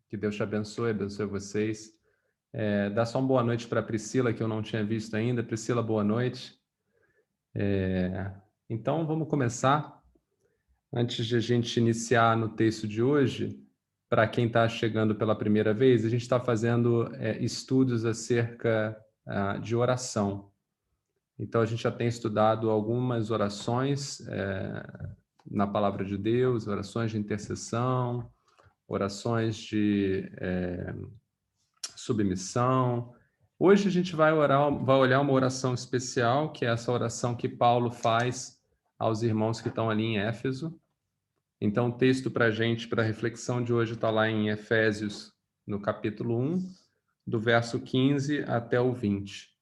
Que Deus te abençoe, abençoe vocês. Dá só uma boa noite para a Priscila, que eu não tinha visto ainda. Priscila, boa noite. Então, vamos começar. Antes de a gente iniciar no texto de hoje, para quem está chegando pela primeira vez, a gente está fazendo estudos acerca de oração. Então, a gente já tem estudado algumas orações na Palavra de Deus, orações de intercessão, orações de submissão. Hoje a gente vai olhar uma oração especial, que é essa oração que Paulo faz aos irmãos que estão ali em Éfeso. Então, o texto para a gente, para a reflexão de hoje, está lá em Efésios, no capítulo 1, do verso 15 até o 20.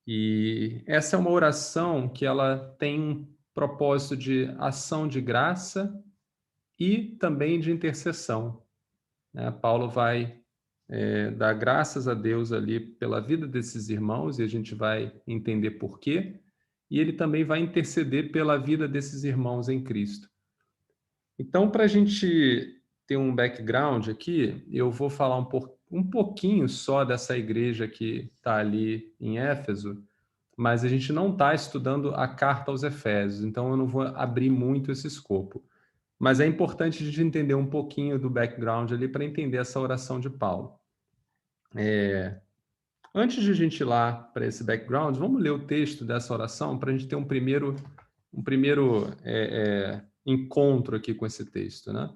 E essa é uma oração que ela tem um propósito de ação de graça e também de intercessão. Paulo vai dar graças a Deus ali pela vida desses irmãos, e a gente vai entender por quê, e ele também vai interceder pela vida desses irmãos em Cristo. Então, para a gente ter um background aqui, eu vou falar um pouquinho só dessa igreja que está ali em Éfeso, mas a gente não está estudando a carta aos Efésios, então eu não vou abrir muito esse escopo. Mas é importante a gente entender um pouquinho do background ali para entender essa oração de Paulo. Antes de a gente ir lá para esse background, vamos ler o texto dessa oração para a gente ter um primeiro encontro aqui com esse texto, né?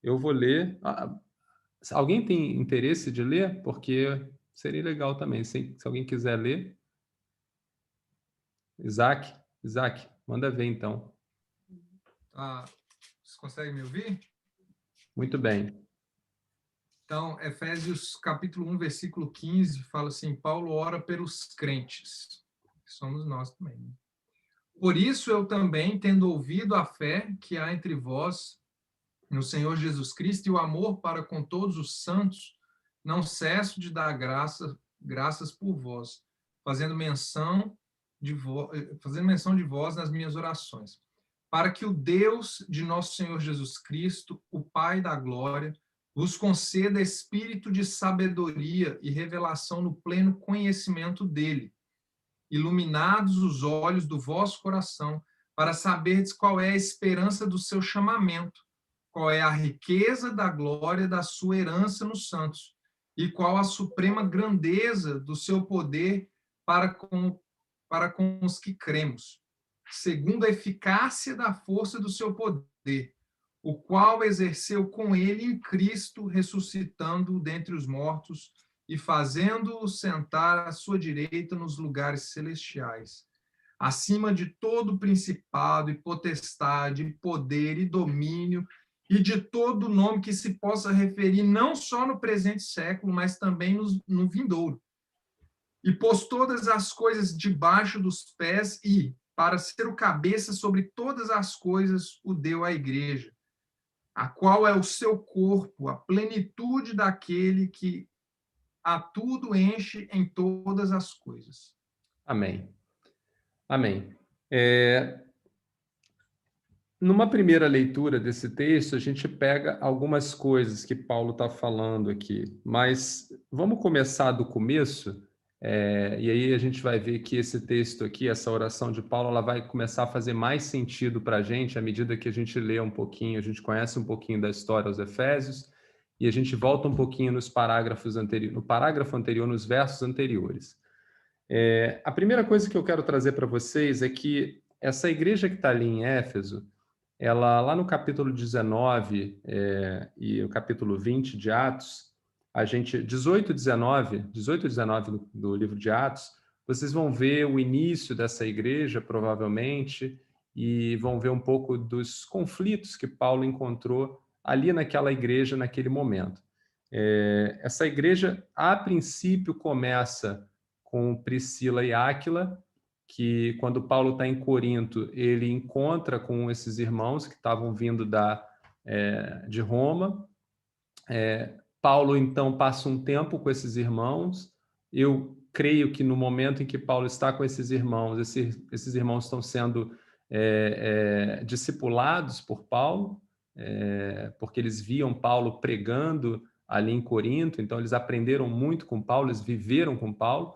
Eu vou ler. Alguém tem interesse de ler? Porque seria legal também. Se alguém quiser ler. Isaac, manda ver então. Vocês conseguem me ouvir? Muito bem. Então, Efésios capítulo 1, versículo 15, fala assim: Paulo ora pelos crentes, que somos nós também. Né? Por isso eu também, tendo ouvido a fé que há entre vós no Senhor Jesus Cristo e o amor para com todos os santos, não cesso de dar graças por vós, fazendo menção de vós nas minhas orações, para que o Deus de nosso Senhor Jesus Cristo, o Pai da glória, vos conceda espírito de sabedoria e revelação no pleno conhecimento dele, iluminados os olhos do vosso coração, para saberdes qual é a esperança do seu chamamento, qual é a riqueza da glória da sua herança nos santos, e qual a suprema grandeza do seu poder para com os que cremos, segundo a eficácia da força do seu poder, o qual exerceu com ele em Cristo, ressuscitando-o dentre os mortos e fazendo-o sentar à sua direita nos lugares celestiais, acima de todo principado e potestade, poder e domínio, e de todo nome que se possa referir não só no presente século, mas também no vindouro. E pôs todas as coisas debaixo dos pés e, para ser o cabeça sobre todas as coisas, o deu à igreja, a qual é o seu corpo, a plenitude daquele que a tudo enche em todas as coisas. Amém. Amém. Numa primeira leitura desse texto, a gente pega algumas coisas que Paulo está falando aqui, mas vamos começar do começo, e aí a gente vai ver que esse texto aqui, essa oração de Paulo, ela vai começar a fazer mais sentido para a gente à medida que a gente lê um pouquinho, a gente conhece um pouquinho da história aos Efésios, e a gente volta um pouquinho no parágrafo anterior, nos versos anteriores. A primeira coisa que eu quero trazer para vocês é que essa igreja que está ali em Éfeso, ela, lá no capítulo 19 e o capítulo 20 de Atos, 18 e 19 do livro de Atos, vocês vão ver o início dessa igreja, provavelmente, e vão ver um pouco dos conflitos que Paulo encontrou ali naquela igreja, naquele momento. Essa igreja, a princípio, começa com Priscila e Áquila, que quando Paulo está em Corinto, ele encontra com esses irmãos que estavam vindo de Roma. Paulo, então, passa um tempo com esses irmãos. Eu creio que no momento em que Paulo está com esses irmãos, esses irmãos estão sendo discipulados por Paulo. porque eles viam Paulo pregando ali em Corinto, então eles aprenderam muito com Paulo, eles viveram com Paulo.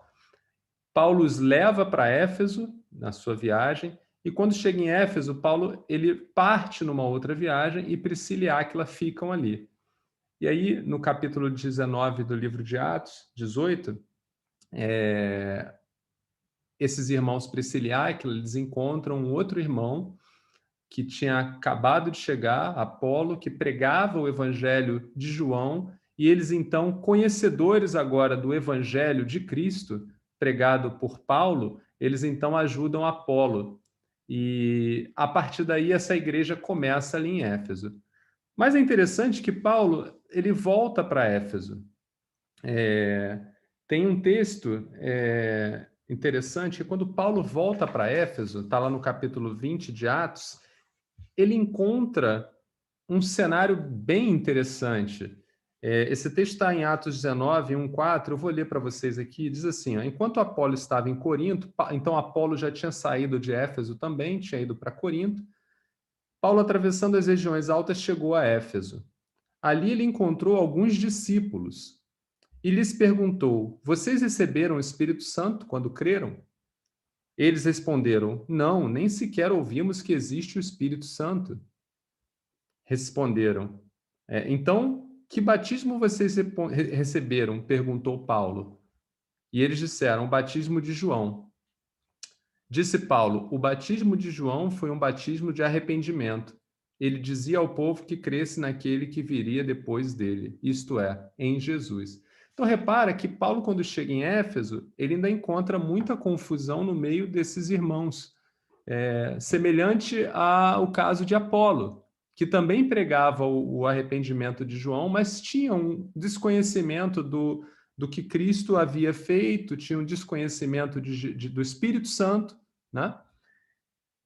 Paulo os leva para Éfeso na sua viagem, e quando chega em Éfeso, Paulo ele parte numa outra viagem e Priscila e Áquila ficam ali. E aí, no capítulo 19 do livro de Atos, 18, esses irmãos Priscila e Áquila, eles encontram um outro irmão que tinha acabado de chegar, Apolo, que pregava o evangelho de João, e eles então, conhecedores agora do evangelho de Cristo, pregado por Paulo, eles então ajudam Apolo. E a partir daí essa igreja começa ali em Éfeso. Mas é interessante que Paulo, ele volta para Éfeso. Tem um texto interessante que quando Paulo volta para Éfeso, está lá no capítulo 20 de Atos, ele encontra um cenário bem interessante. Esse texto está em Atos 19, 1:4, eu vou ler para vocês aqui, diz assim, ó, enquanto Apolo estava em Corinto, então Apolo já tinha saído de Éfeso também, tinha ido para Corinto, Paulo, atravessando as regiões altas, chegou a Éfeso. Ali ele encontrou alguns discípulos e lhes perguntou, vocês receberam o Espírito Santo quando creram? Eles responderam, não, nem sequer ouvimos que existe o Espírito Santo. Responderam, então, que batismo vocês receberam? Perguntou Paulo. E eles disseram, o batismo de João. Disse Paulo, o batismo de João foi um batismo de arrependimento. Ele dizia ao povo que cresce naquele que viria depois dele, isto é, em Jesus. Então, repara que Paulo, quando chega em Éfeso, ele ainda encontra muita confusão no meio desses irmãos, semelhante ao caso de Apolo, que também pregava o arrependimento de João, mas tinha um desconhecimento do que Cristo havia feito, tinha um desconhecimento do Espírito Santo, né?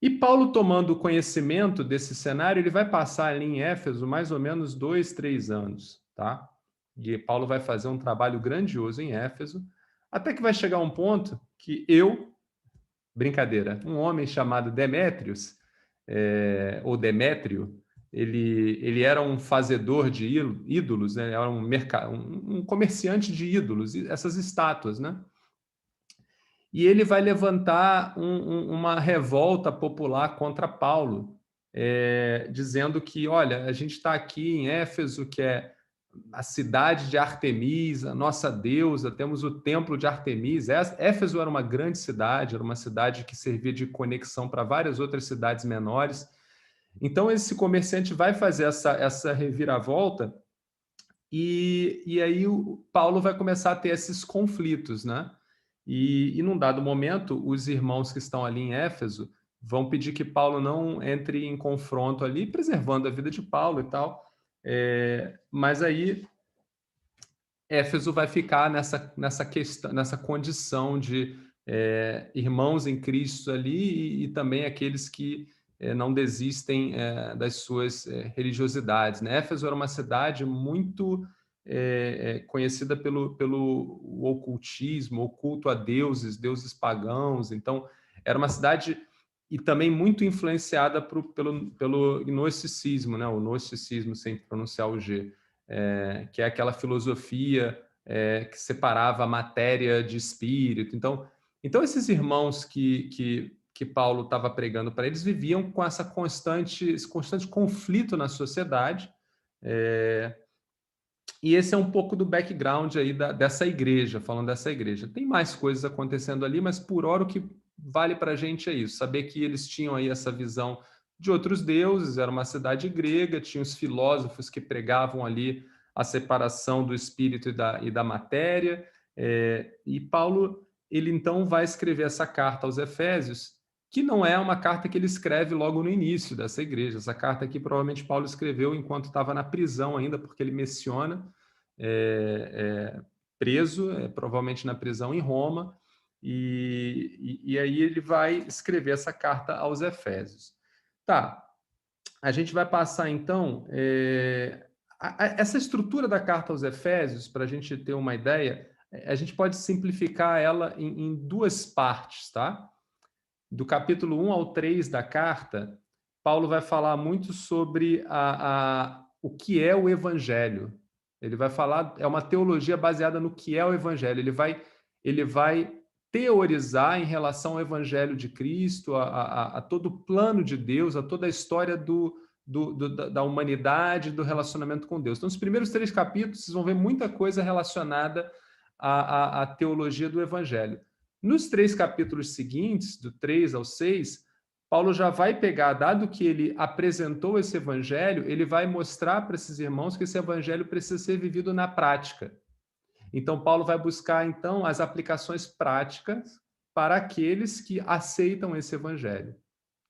E Paulo, tomando conhecimento desse cenário, ele vai passar ali em Éfeso mais ou menos 2, 3 anos, tá? E Paulo vai fazer um trabalho grandioso em Éfeso, até que vai chegar um ponto que brincadeira, um homem chamado Demétrios, ou Demétrio, ele era um fazedor de ídolos, né? Era um comerciante de ídolos, essas estátuas, né? E ele vai levantar uma revolta popular contra Paulo, dizendo que, olha, a gente está aqui em Éfeso, que é a cidade de Artemisa, a nossa deusa, temos o templo de Artemisa. Éfeso era uma grande cidade, era uma cidade que servia de conexão para várias outras cidades menores. Então, esse comerciante vai fazer essa reviravolta e aí o Paulo vai começar a ter esses conflitos, né? E num dado momento, os irmãos que estão ali em Éfeso vão pedir que Paulo não entre em confronto ali, preservando a vida de Paulo e tal. Mas aí Éfeso vai ficar nessa questão, nessa condição de irmãos em Cristo ali e também aqueles que não desistem das suas religiosidades, né? Éfeso era uma cidade muito conhecida pelo ocultismo, o culto a deuses pagãos. Então, era uma cidade e também muito influenciada pelo gnosticismo, né? O gnosticismo, sem pronunciar o G, que é aquela filosofia que separava a matéria de espírito. Então esses irmãos que Paulo estava pregando para eles viviam com esse constante conflito na sociedade. E esse é um pouco do background aí dessa igreja, falando dessa igreja. Tem mais coisas acontecendo ali, mas por hora o que vale para a gente é isso, saber que eles tinham aí essa visão de outros deuses, era uma cidade grega, tinha os filósofos que pregavam ali a separação do espírito e da matéria, e Paulo, ele então vai escrever essa carta aos Efésios, que não é uma carta que ele escreve logo no início dessa igreja. Essa carta aqui provavelmente Paulo escreveu enquanto estava na prisão ainda, porque ele menciona preso, provavelmente na prisão em Roma, e aí ele vai escrever essa carta aos Efésios. Tá, a gente vai passar então essa estrutura da carta aos Efésios, para a gente ter uma ideia, a gente pode simplificar ela em duas partes, tá? Do capítulo 1 ao 3 da carta, Paulo vai falar muito sobre o que é o evangelho. Ele vai falar, é uma teologia baseada no que é o evangelho. Ele vai teorizar em relação ao evangelho de Cristo, a todo o plano de Deus, a toda a história da humanidade, do relacionamento com Deus. Então, os primeiros 3 capítulos, vocês vão ver muita coisa relacionada à teologia do evangelho. Nos 3 capítulos seguintes, do 3 ao 6, Paulo já vai pegar, dado que ele apresentou esse evangelho, ele vai mostrar para esses irmãos que esse evangelho precisa ser vivido na prática. Então, Paulo vai buscar, então, as aplicações práticas para aqueles que aceitam esse evangelho.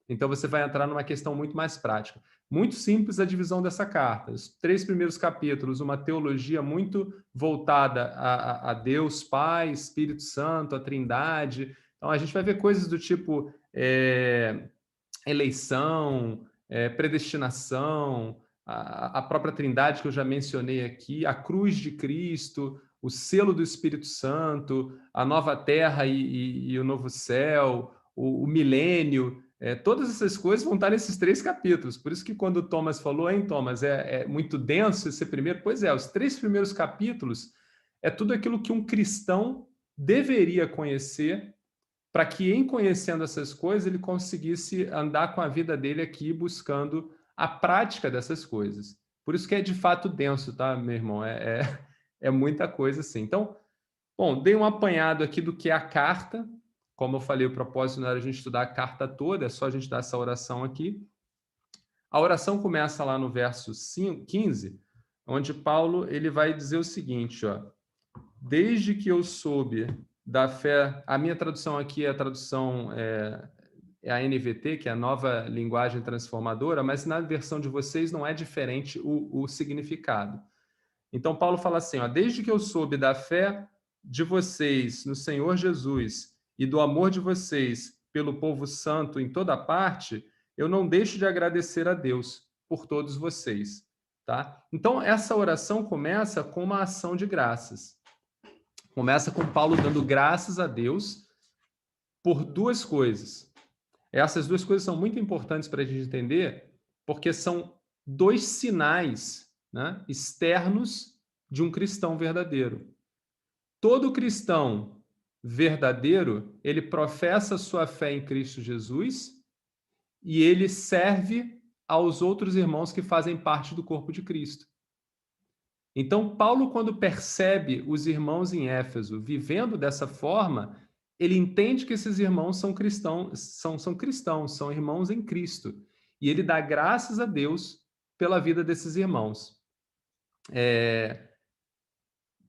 Então, você vai entrar numa questão muito mais prática. Muito simples a divisão dessa carta. Os 3 primeiros capítulos, uma teologia muito voltada a Deus Pai, Espírito Santo, a Trindade. Então, a gente vai ver coisas do tipo eleição, predestinação, a própria Trindade que eu já mencionei aqui, a cruz de Cristo, o selo do Espírito Santo, a nova terra e o novo céu, o milênio. Todas essas coisas vão estar nesses 3 capítulos. Por isso que quando o Thomas falou, hein, Thomas, é muito denso esse primeiro. Pois é, os 3 primeiros capítulos é tudo aquilo que um cristão deveria conhecer para que, em conhecendo essas coisas, ele conseguisse andar com a vida dele aqui buscando a prática dessas coisas. Por isso que é de fato denso, tá, meu irmão? É muita coisa assim. Então, bom, dei um apanhado aqui do que é a carta. Como eu falei, o propósito não era a gente estudar a carta toda, é só a gente dar essa oração aqui. A oração começa lá no verso 15, onde Paulo ele vai dizer o seguinte, ó: desde que eu soube da fé, a minha tradução aqui é a tradução é a NVT, que é a Nova Linguagem Transformadora, mas na versão de vocês não é diferente o significado. Então Paulo fala assim, ó: desde que eu soube da fé de vocês no Senhor Jesus e do amor de vocês pelo povo santo em toda parte, eu não deixo de agradecer a Deus por todos vocês, tá? Então essa oração começa com uma ação de graças. Começa com Paulo dando graças a Deus por 2 coisas. Essas 2 coisas são muito importantes para a gente entender, porque são 2 sinais, né, externos de um cristão verdadeiro. Todo cristão verdadeiro, ele professa sua fé em Cristo Jesus e ele serve aos outros irmãos que fazem parte do corpo de Cristo. Então, Paulo, quando percebe os irmãos em Éfeso vivendo dessa forma, ele entende que esses irmãos são cristãos, são irmãos em Cristo. E ele dá graças a Deus pela vida desses irmãos.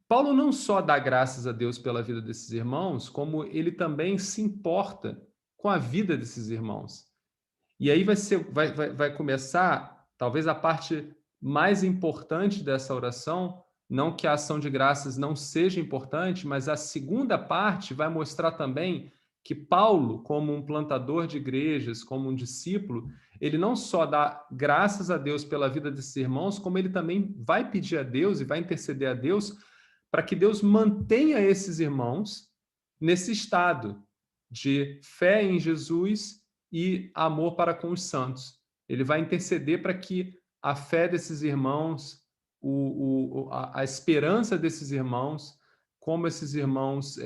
Paulo não só dá graças a Deus pela vida desses irmãos, como ele também se importa com a vida desses irmãos. E aí vai começar, talvez, a parte mais importante dessa oração, não que a ação de graças não seja importante, mas a segunda parte vai mostrar também que Paulo, como um plantador de igrejas, como um discípulo, ele não só dá graças a Deus pela vida desses irmãos, como ele também vai pedir a Deus e vai interceder a Deus para que Deus mantenha esses irmãos nesse estado de fé em Jesus e amor para com os santos. Ele vai interceder para que a fé desses irmãos, a esperança desses irmãos, como esses irmãos,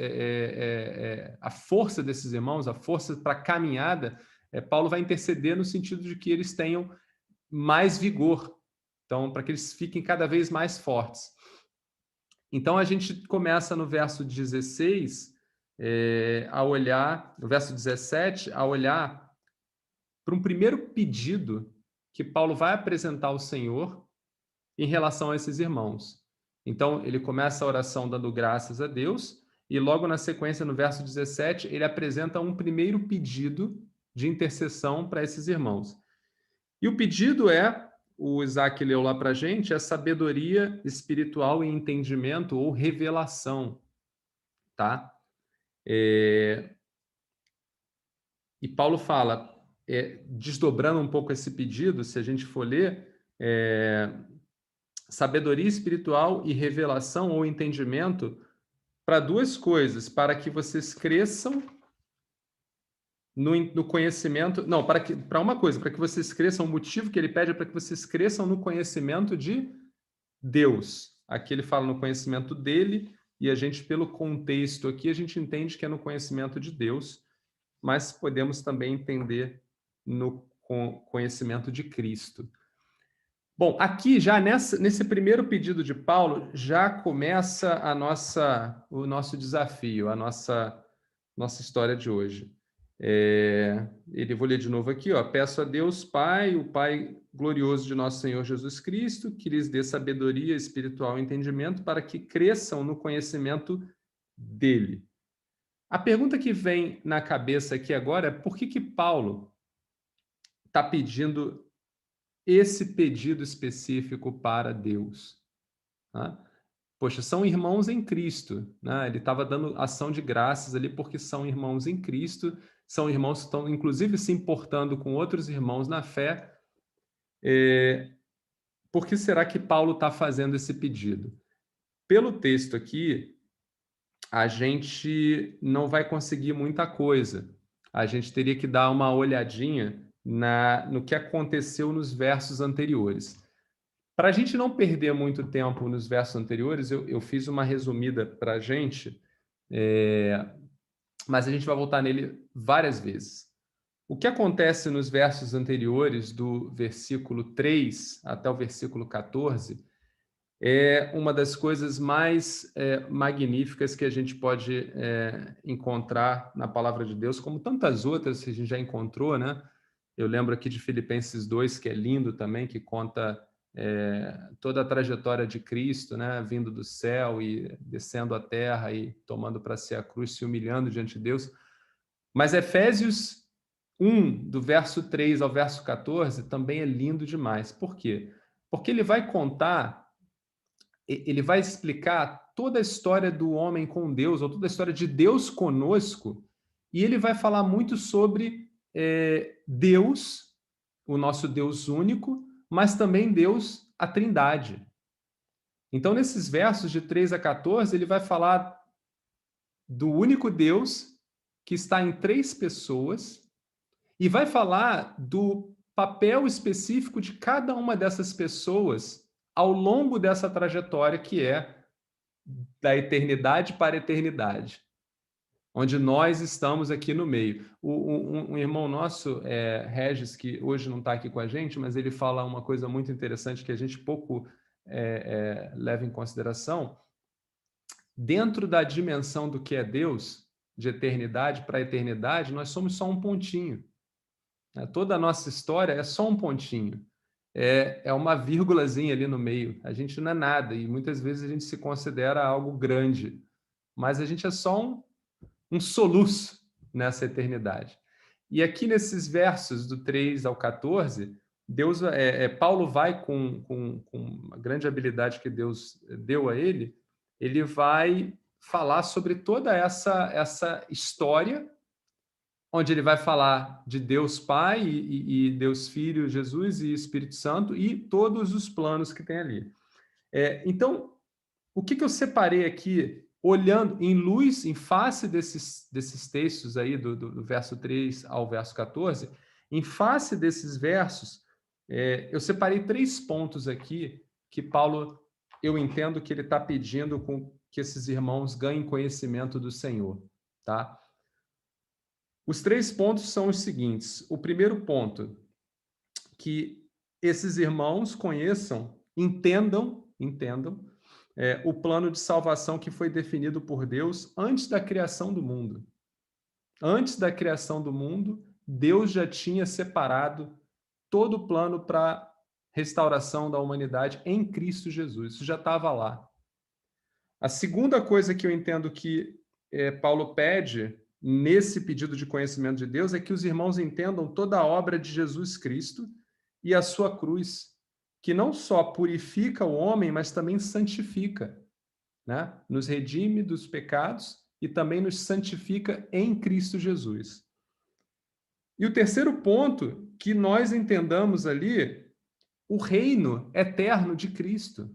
a força desses irmãos, a força para a caminhada, Paulo vai interceder no sentido de que eles tenham mais vigor, então, para que eles fiquem cada vez mais fortes. Então, a gente começa no verso 16 a olhar, no verso 17, a olhar para um primeiro pedido que Paulo vai apresentar ao Senhor em relação a esses irmãos. Então, ele começa a oração dando graças a Deus e logo na sequência, no verso 17, ele apresenta um primeiro pedido de intercessão para esses irmãos. E o pedido o Isaac leu lá para a gente, é sabedoria espiritual e entendimento ou revelação, tá? E Paulo fala, desdobrando um pouco esse pedido, se a gente for ler, sabedoria espiritual e revelação ou entendimento para 2 coisas, para que vocês cresçam no conhecimento... Não, para uma coisa, para que vocês cresçam, o motivo que ele pede é para que vocês cresçam no conhecimento de Deus. Aqui ele fala no conhecimento dele, e a gente, pelo contexto aqui, a gente entende que é no conhecimento de Deus, mas podemos também entender no conhecimento de Cristo. Bom, aqui já nesse primeiro pedido de Paulo, já começa o nosso desafio, a nossa história de hoje. Vou ler de novo aqui, ó. Peço a Deus Pai, o Pai glorioso de nosso Senhor Jesus Cristo, que lhes dê sabedoria espiritual e entendimento para que cresçam no conhecimento dele. A pergunta que vem na cabeça aqui agora é por que Paulo está pedindo esse pedido específico para Deus? Né? Poxa, são irmãos em Cristo, né? Ele estava dando ação de graças ali porque são irmãos em Cristo, são irmãos que estão, inclusive, se importando com outros irmãos na fé. Por que será que Paulo está fazendo esse pedido? Pelo texto aqui, a gente não vai conseguir muita coisa. A gente teria que dar uma olhadinha no que aconteceu nos versos anteriores. Para a gente não perder muito tempo nos versos anteriores, eu fiz uma resumida para a gente, mas a gente vai voltar nele várias vezes. O que acontece nos versos anteriores, do versículo 3 até o versículo 14, é uma das coisas mais magníficas que a gente pode encontrar na palavra de Deus, como tantas outras que a gente já encontrou, né? Eu lembro aqui de Filipenses 2, que é lindo também, que conta toda a trajetória de Cristo, né? Vindo do céu e descendo à terra e tomando para si a cruz, se humilhando diante de Deus. Mas Efésios 1, do verso 3 ao verso 14, também é lindo demais. Por quê? Porque ele vai explicar toda a história do homem com Deus, ou toda a história de Deus conosco, e ele vai falar muito sobre Deus, o nosso Deus único, mas também Deus, a Trindade. Então, nesses versos de 3 a 14, ele vai falar do único Deus que está em 3 pessoas e vai falar do papel específico de cada uma dessas pessoas ao longo dessa trajetória que é da eternidade para a eternidade, onde nós estamos aqui no meio. Um irmão nosso, Regis, que hoje não está aqui com a gente, mas ele fala uma coisa muito interessante que a gente pouco leva em consideração. Dentro da dimensão do que é Deus, de eternidade para eternidade, nós somos só um pontinho. Toda a nossa história é só um pontinho. É uma vírgulazinha ali no meio. A gente não é nada e muitas vezes a gente se considera algo grande, mas a gente é só um soluço nessa eternidade. E aqui nesses versos do 3 ao 14, Paulo vai com a grande habilidade que Deus deu a ele vai falar sobre toda essa história, onde ele vai falar de Deus Pai e Deus Filho, Jesus e Espírito Santo e todos os planos que tem ali. Então, o que eu separei aqui, olhando em luz, em face desses textos aí, do verso 3 ao verso 14, em face desses versos, eu separei 3 pontos aqui que Paulo, eu entendo que ele está pedindo que esses irmãos ganhem conhecimento do Senhor, tá? Os 3 pontos são os seguintes. O primeiro ponto, que esses irmãos conheçam, entendam o plano de salvação que foi definido por Deus antes da criação do mundo. Antes da criação do mundo, Deus já tinha separado todo o plano para restauração da humanidade em Cristo Jesus. Isso já estava lá. A segunda coisa que eu entendo que Paulo pede nesse pedido de conhecimento de Deus é que os irmãos entendam toda a obra de Jesus Cristo e a sua cruz, que não só purifica o homem, mas também santifica, né? Nos redime dos pecados e também nos santifica em Cristo Jesus. E o terceiro ponto, que nós entendamos ali o reino eterno de Cristo,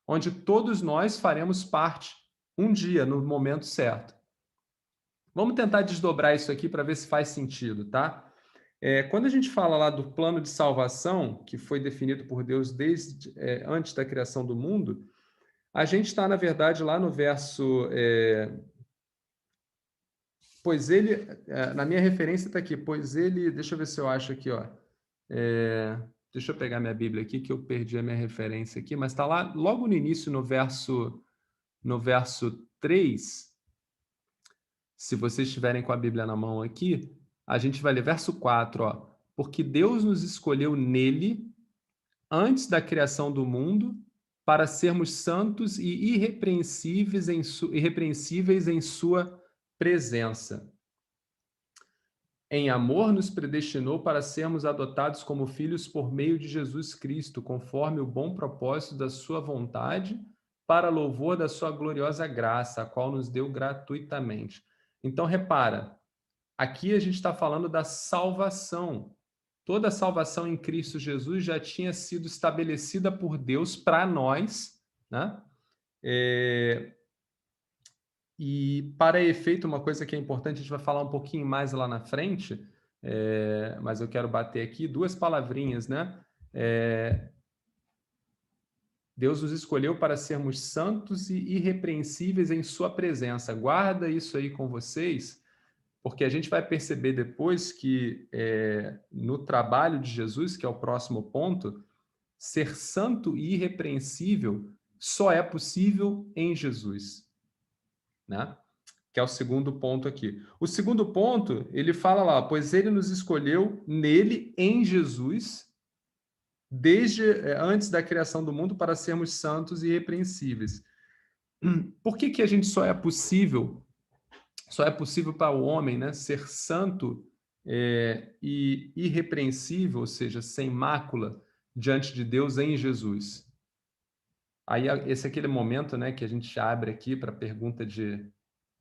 onde todos nós faremos parte um dia, no momento certo. Vamos tentar desdobrar isso aqui para ver se faz sentido, tá? Quando a gente fala lá do plano de salvação, que foi definido por Deus desde antes da criação do mundo, a gente está, na verdade, lá no verso... pois ele... na minha referência está aqui, pois ele... Deixa eu ver se eu acho aqui, ó. Deixa eu pegar minha Bíblia aqui, que eu perdi a minha referência aqui, mas está lá logo no início, no verso 3. Se vocês estiverem com a Bíblia na mão aqui, a gente vai ler verso 4, ó. Porque Deus nos escolheu nele, antes da criação do mundo, para sermos santos e irrepreensíveis em sua presença. Em amor nos predestinou para sermos adotados como filhos por meio de Jesus Cristo, conforme o bom propósito da sua vontade, para louvor da sua gloriosa graça, a qual nos deu gratuitamente. Então, repara, aqui a gente está falando da salvação. Toda a salvação em Cristo Jesus já tinha sido estabelecida por Deus para nós, né? E para efeito, uma coisa que é importante, a gente vai falar um pouquinho mais lá na frente, mas eu quero bater aqui duas palavrinhas, né? Deus nos escolheu para sermos santos e irrepreensíveis em sua presença. Guarda isso aí com vocês, porque a gente vai perceber depois que no trabalho de Jesus, que é o próximo ponto, ser santo e irrepreensível só é possível em Jesus, né? Que é o segundo ponto aqui. O segundo ponto, ele fala lá, pois ele nos escolheu nele, em Jesus, desde antes da criação do mundo, para sermos santos e irrepreensíveis. Por que a gente só é possível para o homem, né, ser santo e irrepreensível, ou seja, sem mácula, diante de Deus em Jesus? Aí esse é aquele momento, né, que a gente abre aqui para a pergunta de...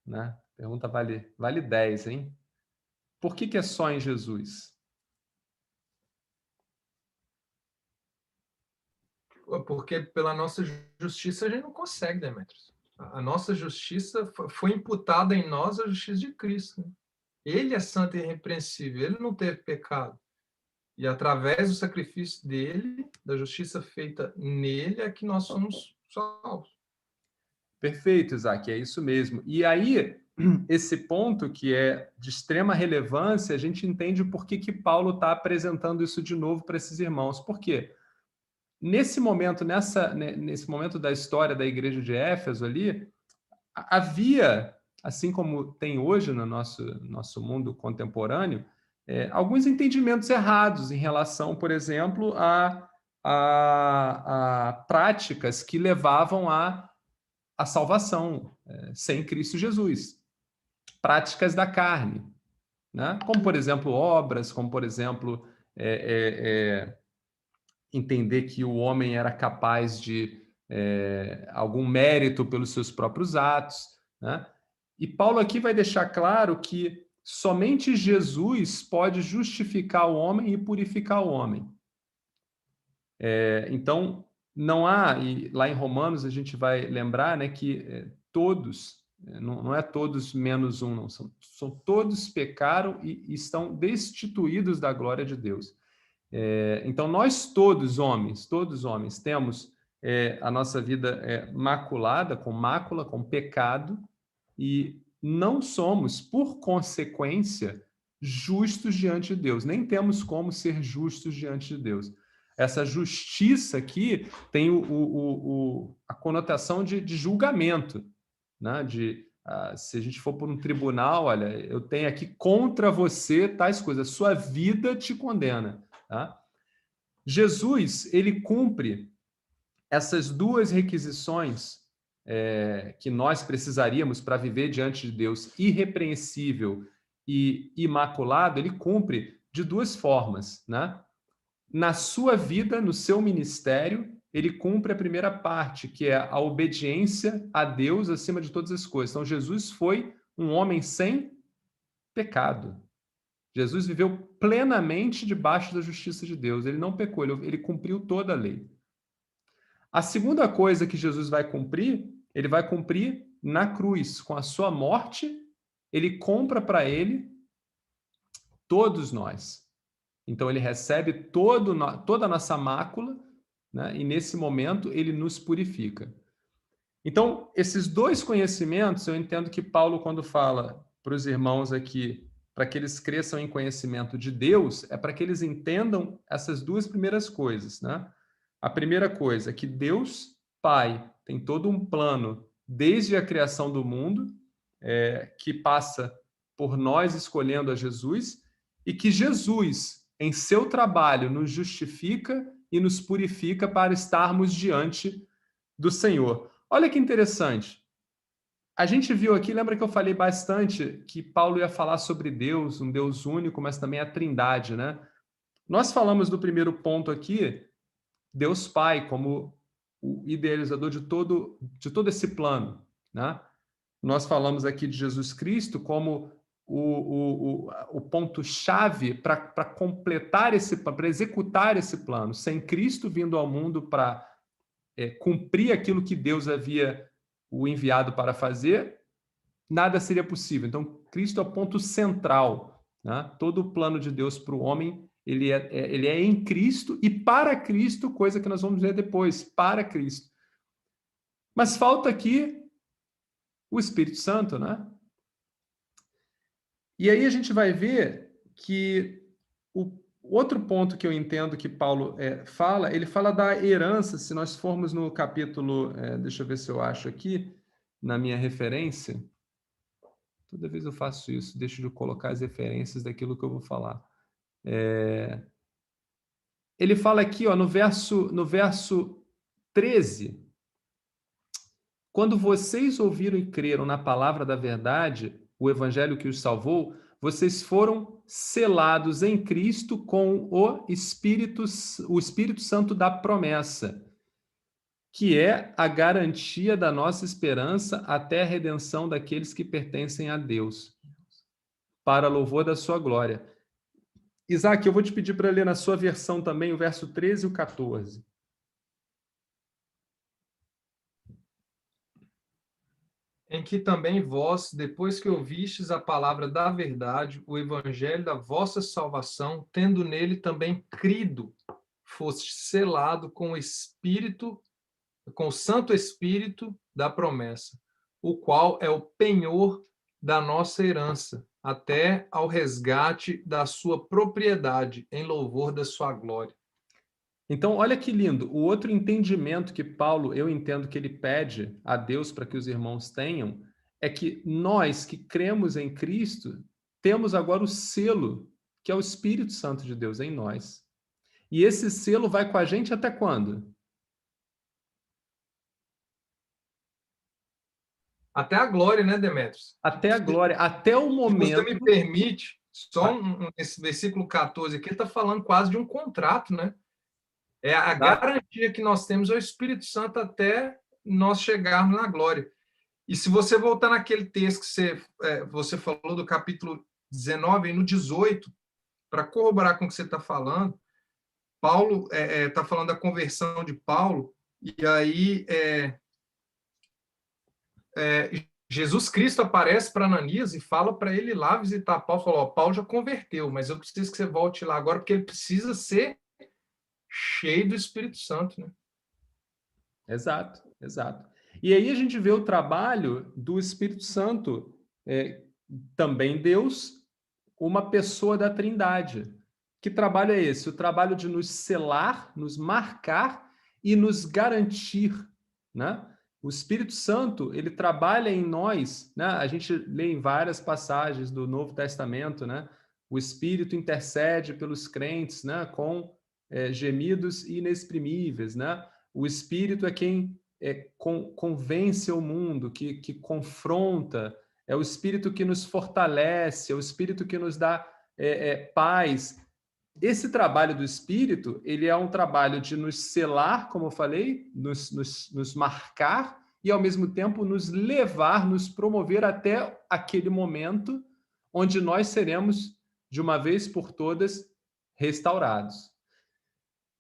Né? Pergunta vale 10, hein? Por que é só em Jesus? Porque pela nossa justiça a gente não consegue, Demetrios. A nossa justiça foi imputada em nós a justiça de Cristo. Né? Ele é santo e irrepreensível, ele não teve pecado. E através do sacrifício dele, da justiça feita nele, é que nós somos salvos. Perfeito, Isaac, é isso mesmo. E aí, esse ponto que é de extrema relevância, a gente entende por que Paulo está apresentando isso de novo para esses irmãos. Por quê? Nesse momento, nesse momento da história da igreja de Éfeso ali, havia, assim como tem hoje no nosso mundo contemporâneo, alguns entendimentos errados em relação, por exemplo, a práticas que levavam à salvação sem Cristo Jesus. Práticas da carne, né? Como, por exemplo, obras, como, por exemplo, entender que o homem era capaz de algum mérito pelos seus próprios atos, né? E Paulo aqui vai deixar claro que somente Jesus pode justificar o homem e purificar o homem. Então, não há, e lá em Romanos a gente vai lembrar, né, que todos, não é todos menos um, não, são todos pecaram e estão destituídos da glória de Deus. Então, nós todos homens, temos a nossa vida maculada, com mácula, com pecado, e não somos, por consequência, justos diante de Deus. Nem temos como ser justos diante de Deus. Essa justiça aqui tem a conotação de julgamento, né? Se a gente for por um tribunal, olha, eu tenho aqui contra você tais coisas, sua vida te condena. Tá? Jesus, ele cumpre essas duas requisições que nós precisaríamos para viver diante de Deus irrepreensível e imaculado, ele cumpre de duas formas, né? Na sua vida, no seu ministério, ele cumpre a primeira parte, que é a obediência a Deus acima de todas as coisas. Então, Jesus foi um homem sem pecado. Jesus viveu plenamente debaixo da justiça de Deus. Ele não pecou, ele cumpriu toda a lei. A segunda coisa que Jesus vai cumprir, ele vai cumprir na cruz, com a sua morte ele compra para ele todos nós. Então, ele recebe toda a nossa mácula, né? E nesse momento ele nos purifica. Então, esses dois conhecimentos, eu entendo que Paulo, quando fala para os irmãos aqui, para que eles cresçam em conhecimento de Deus, é para que eles entendam essas duas primeiras coisas, né? A primeira coisa é que Deus, Pai, tem todo um plano desde a criação do mundo, que passa por nós escolhendo a Jesus, e que Jesus, em seu trabalho, nos justifica e nos purifica para estarmos diante do Senhor. Olha que interessante. A gente viu aqui, lembra que eu falei bastante que Paulo ia falar sobre Deus, um Deus único, mas também a Trindade, né? Nós falamos do primeiro ponto aqui, Deus Pai, como o idealizador de todo esse plano, né? Nós falamos aqui de Jesus Cristo como o ponto-chave para completar para executar esse plano. Sem Cristo vindo ao mundo para cumprir aquilo que Deus havia o enviado para fazer, nada seria possível. Então, Cristo é o ponto central, né? Todo o plano de Deus para o homem, ele é em Cristo e para Cristo, coisa que nós vamos ver depois, para Cristo. Mas falta aqui o Espírito Santo, né? E aí a gente vai ver que o outro ponto que eu entendo que Paulo fala, ele fala da herança. Se nós formos no capítulo, deixa eu ver se eu acho aqui, na minha referência, toda vez eu faço isso, deixo de colocar as referências daquilo que eu vou falar. Ele fala aqui, ó, no verso 13, quando vocês ouviram e creram na palavra da verdade, o evangelho que os salvou, vocês foram selados em Cristo com o Espírito Santo da promessa, que é a garantia da nossa esperança até a redenção daqueles que pertencem a Deus, para louvor da sua glória. Isaac, eu vou te pedir para ler na sua versão também o verso 13 e o 14. Em que também vós, depois que ouvistes a palavra da verdade, o evangelho da vossa salvação, tendo nele também crido, foste selado com o Espírito, com o Santo Espírito da promessa, o qual é o penhor da nossa herança, até ao resgate da sua propriedade, em louvor da sua glória. Então, olha que lindo. O outro entendimento que Paulo, eu entendo que ele pede a Deus para que os irmãos tenham, é que nós que cremos em Cristo, temos agora o selo, que é o Espírito Santo de Deus em nós. E esse selo vai com a gente até quando? Até a glória, né, Demetrios? Até a glória, até o momento... Se você me permite, só esse versículo 14 aqui está falando quase de um contrato, né? É a garantia que nós temos é o Espírito Santo até nós chegarmos na glória. E se você voltar naquele texto que você falou do capítulo 19, no 18, para corroborar com o que você está falando, Paulo está falando da conversão de Paulo, e aí Jesus Cristo aparece para Ananias e fala para ele ir lá visitar Paulo. Falou, Paulo já converteu, mas eu preciso que você volte lá agora, porque ele precisa ser cheio do Espírito Santo, né? Exato, exato. E aí a gente vê o trabalho do Espírito Santo, também Deus, uma pessoa da Trindade. Que trabalho é esse? O trabalho de nos selar, nos marcar e nos garantir, né? O Espírito Santo, ele trabalha em nós, né? A gente lê em várias passagens do Novo Testamento, né? O Espírito intercede pelos crentes, né? Com gemidos inexprimíveis, né? O Espírito é quem convence o mundo, que confronta, é o Espírito que nos fortalece, é o Espírito que nos dá paz. Esse trabalho do Espírito, ele é um trabalho de nos selar, como eu falei, nos marcar e, ao mesmo tempo, nos levar, nos promover até aquele momento onde nós seremos, de uma vez por todas, restaurados.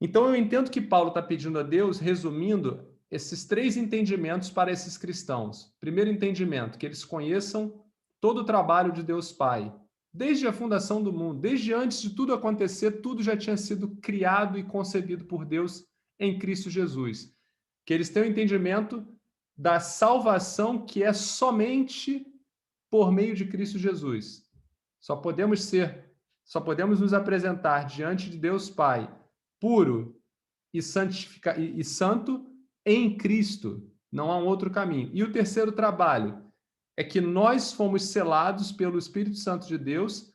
Então, eu entendo que Paulo está pedindo a Deus, resumindo, esses 3 entendimentos para esses cristãos. Primeiro entendimento, que eles conheçam todo o trabalho de Deus Pai. Desde a fundação do mundo, desde antes de tudo acontecer, tudo já tinha sido criado e concebido por Deus em Cristo Jesus. Que eles tenham entendimento da salvação que é somente por meio de Cristo Jesus. Só podemos nos apresentar diante de Deus Pai puro e santo em Cristo. Não há um outro caminho. E o terceiro trabalho é que nós fomos selados pelo Espírito Santo de Deus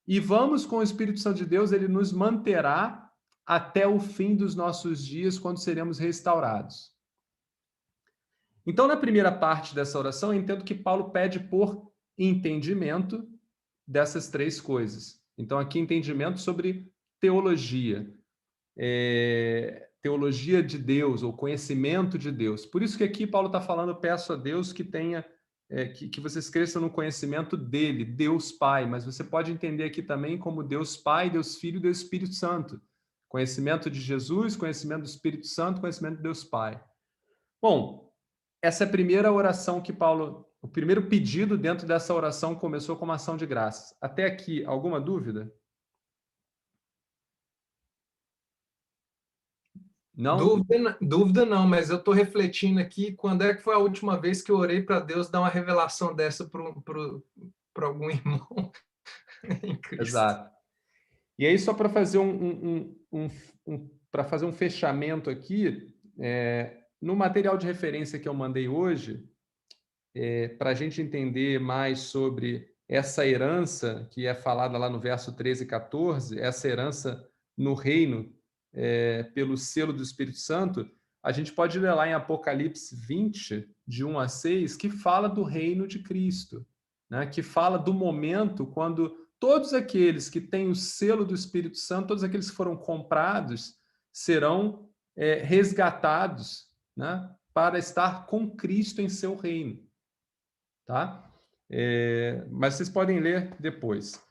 e vamos com o Espírito Santo de Deus, ele nos manterá até o fim dos nossos dias, quando seremos restaurados. Então, na primeira parte dessa oração, eu entendo que Paulo pede por entendimento dessas três coisas. Então, aqui, entendimento sobre teologia. Teologia de Deus, ou conhecimento de Deus. Por isso que aqui Paulo está falando, peço a Deus que tenha, que vocês cresçam no conhecimento dele, Deus Pai, mas você pode entender aqui também como Deus Pai, Deus Filho e Deus Espírito Santo. Conhecimento de Jesus, conhecimento do Espírito Santo, conhecimento de Deus Pai. Bom, essa é a primeira oração que Paulo, o primeiro pedido dentro dessa oração começou com uma ação de graças. Até aqui, alguma dúvida? Não? Dúvida não, mas eu estou refletindo aqui, quando é que foi a última vez que eu orei para Deus dar uma revelação dessa para algum irmão em Cristo? Exato. E aí, só para fazer fazer um fechamento aqui, no material de referência que eu mandei hoje, para a gente entender mais sobre essa herança que é falada lá no verso 13 e 14, essa herança no reino pelo selo do Espírito Santo, a gente pode ler lá em Apocalipse 20, de 1 a 6, que fala do reino de Cristo, né? Que fala do momento quando todos aqueles que têm o selo do Espírito Santo, todos aqueles que foram comprados, serão resgatados, né? Para estar com Cristo em seu reino. Tá? Mas vocês podem ler depois.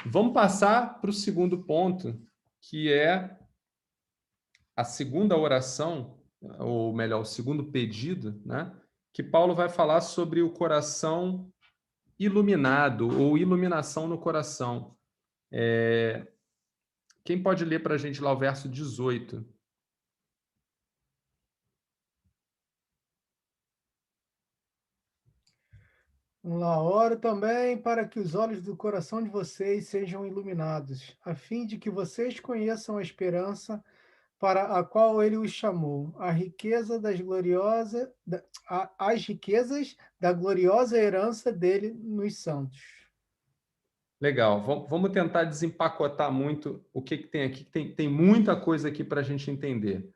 Vamos passar para o segundo ponto, que é a segunda oração, ou melhor, o segundo pedido, né? Que Paulo vai falar sobre o coração iluminado, ou iluminação no coração. Quem pode ler para a gente lá o verso 18? Vamos lá, oro também para que os olhos do coração de vocês sejam iluminados, a fim de que vocês conheçam a esperança para a qual ele os chamou, as riquezas da gloriosa herança dele nos santos. Legal, vamos tentar desempacotar muito o que tem aqui, tem muita coisa aqui para a gente entender.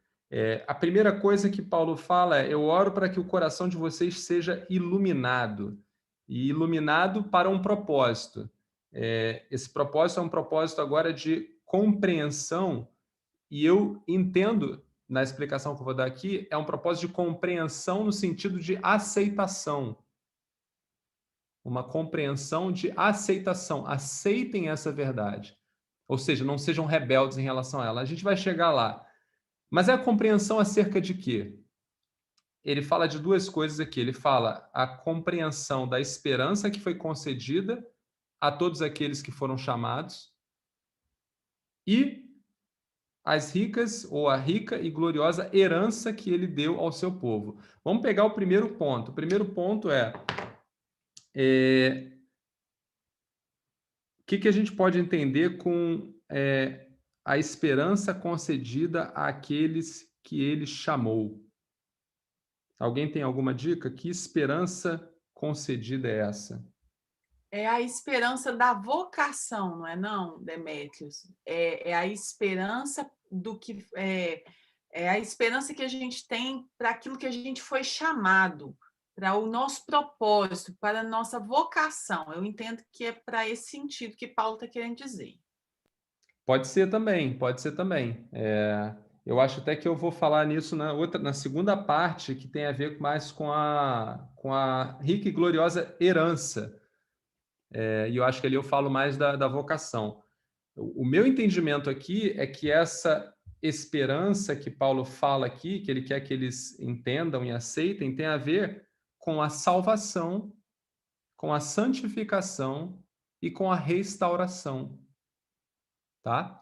A primeira coisa que Paulo fala é: eu oro para que o coração de vocês seja iluminado, e iluminado para um propósito. Esse propósito é um propósito agora de compreensão, e eu entendo, na explicação que eu vou dar aqui, é um propósito de compreensão no sentido de aceitação. Uma compreensão de aceitação. Aceitem essa verdade. Ou seja, não sejam rebeldes em relação a ela. A gente vai chegar lá. Mas é a compreensão acerca de quê? Ele fala de duas coisas aqui. Ele fala a compreensão da esperança que foi concedida a todos aqueles que foram chamados e as ricas, ou a rica e gloriosa herança que ele deu ao seu povo. Vamos pegar o primeiro ponto. O primeiro ponto o que a gente pode entender com a esperança concedida àqueles que ele chamou? Alguém tem alguma dica? Que esperança concedida é essa? É a esperança da vocação, não é não, Demétrios? É a esperança do que é a esperança que a gente tem para aquilo que a gente foi chamado, para o nosso propósito, para a nossa vocação. Eu entendo que é para esse sentido que Paulo está querendo dizer. Pode ser também, pode ser também. Eu acho até que eu vou falar nisso na segunda parte, que tem a ver mais com a rica e gloriosa herança. E eu acho que ali eu falo mais da vocação. O meu entendimento aqui é que essa esperança que Paulo fala aqui, que ele quer que eles entendam e aceitem, tem a ver com a salvação com a santificação e com a restauração. Tá?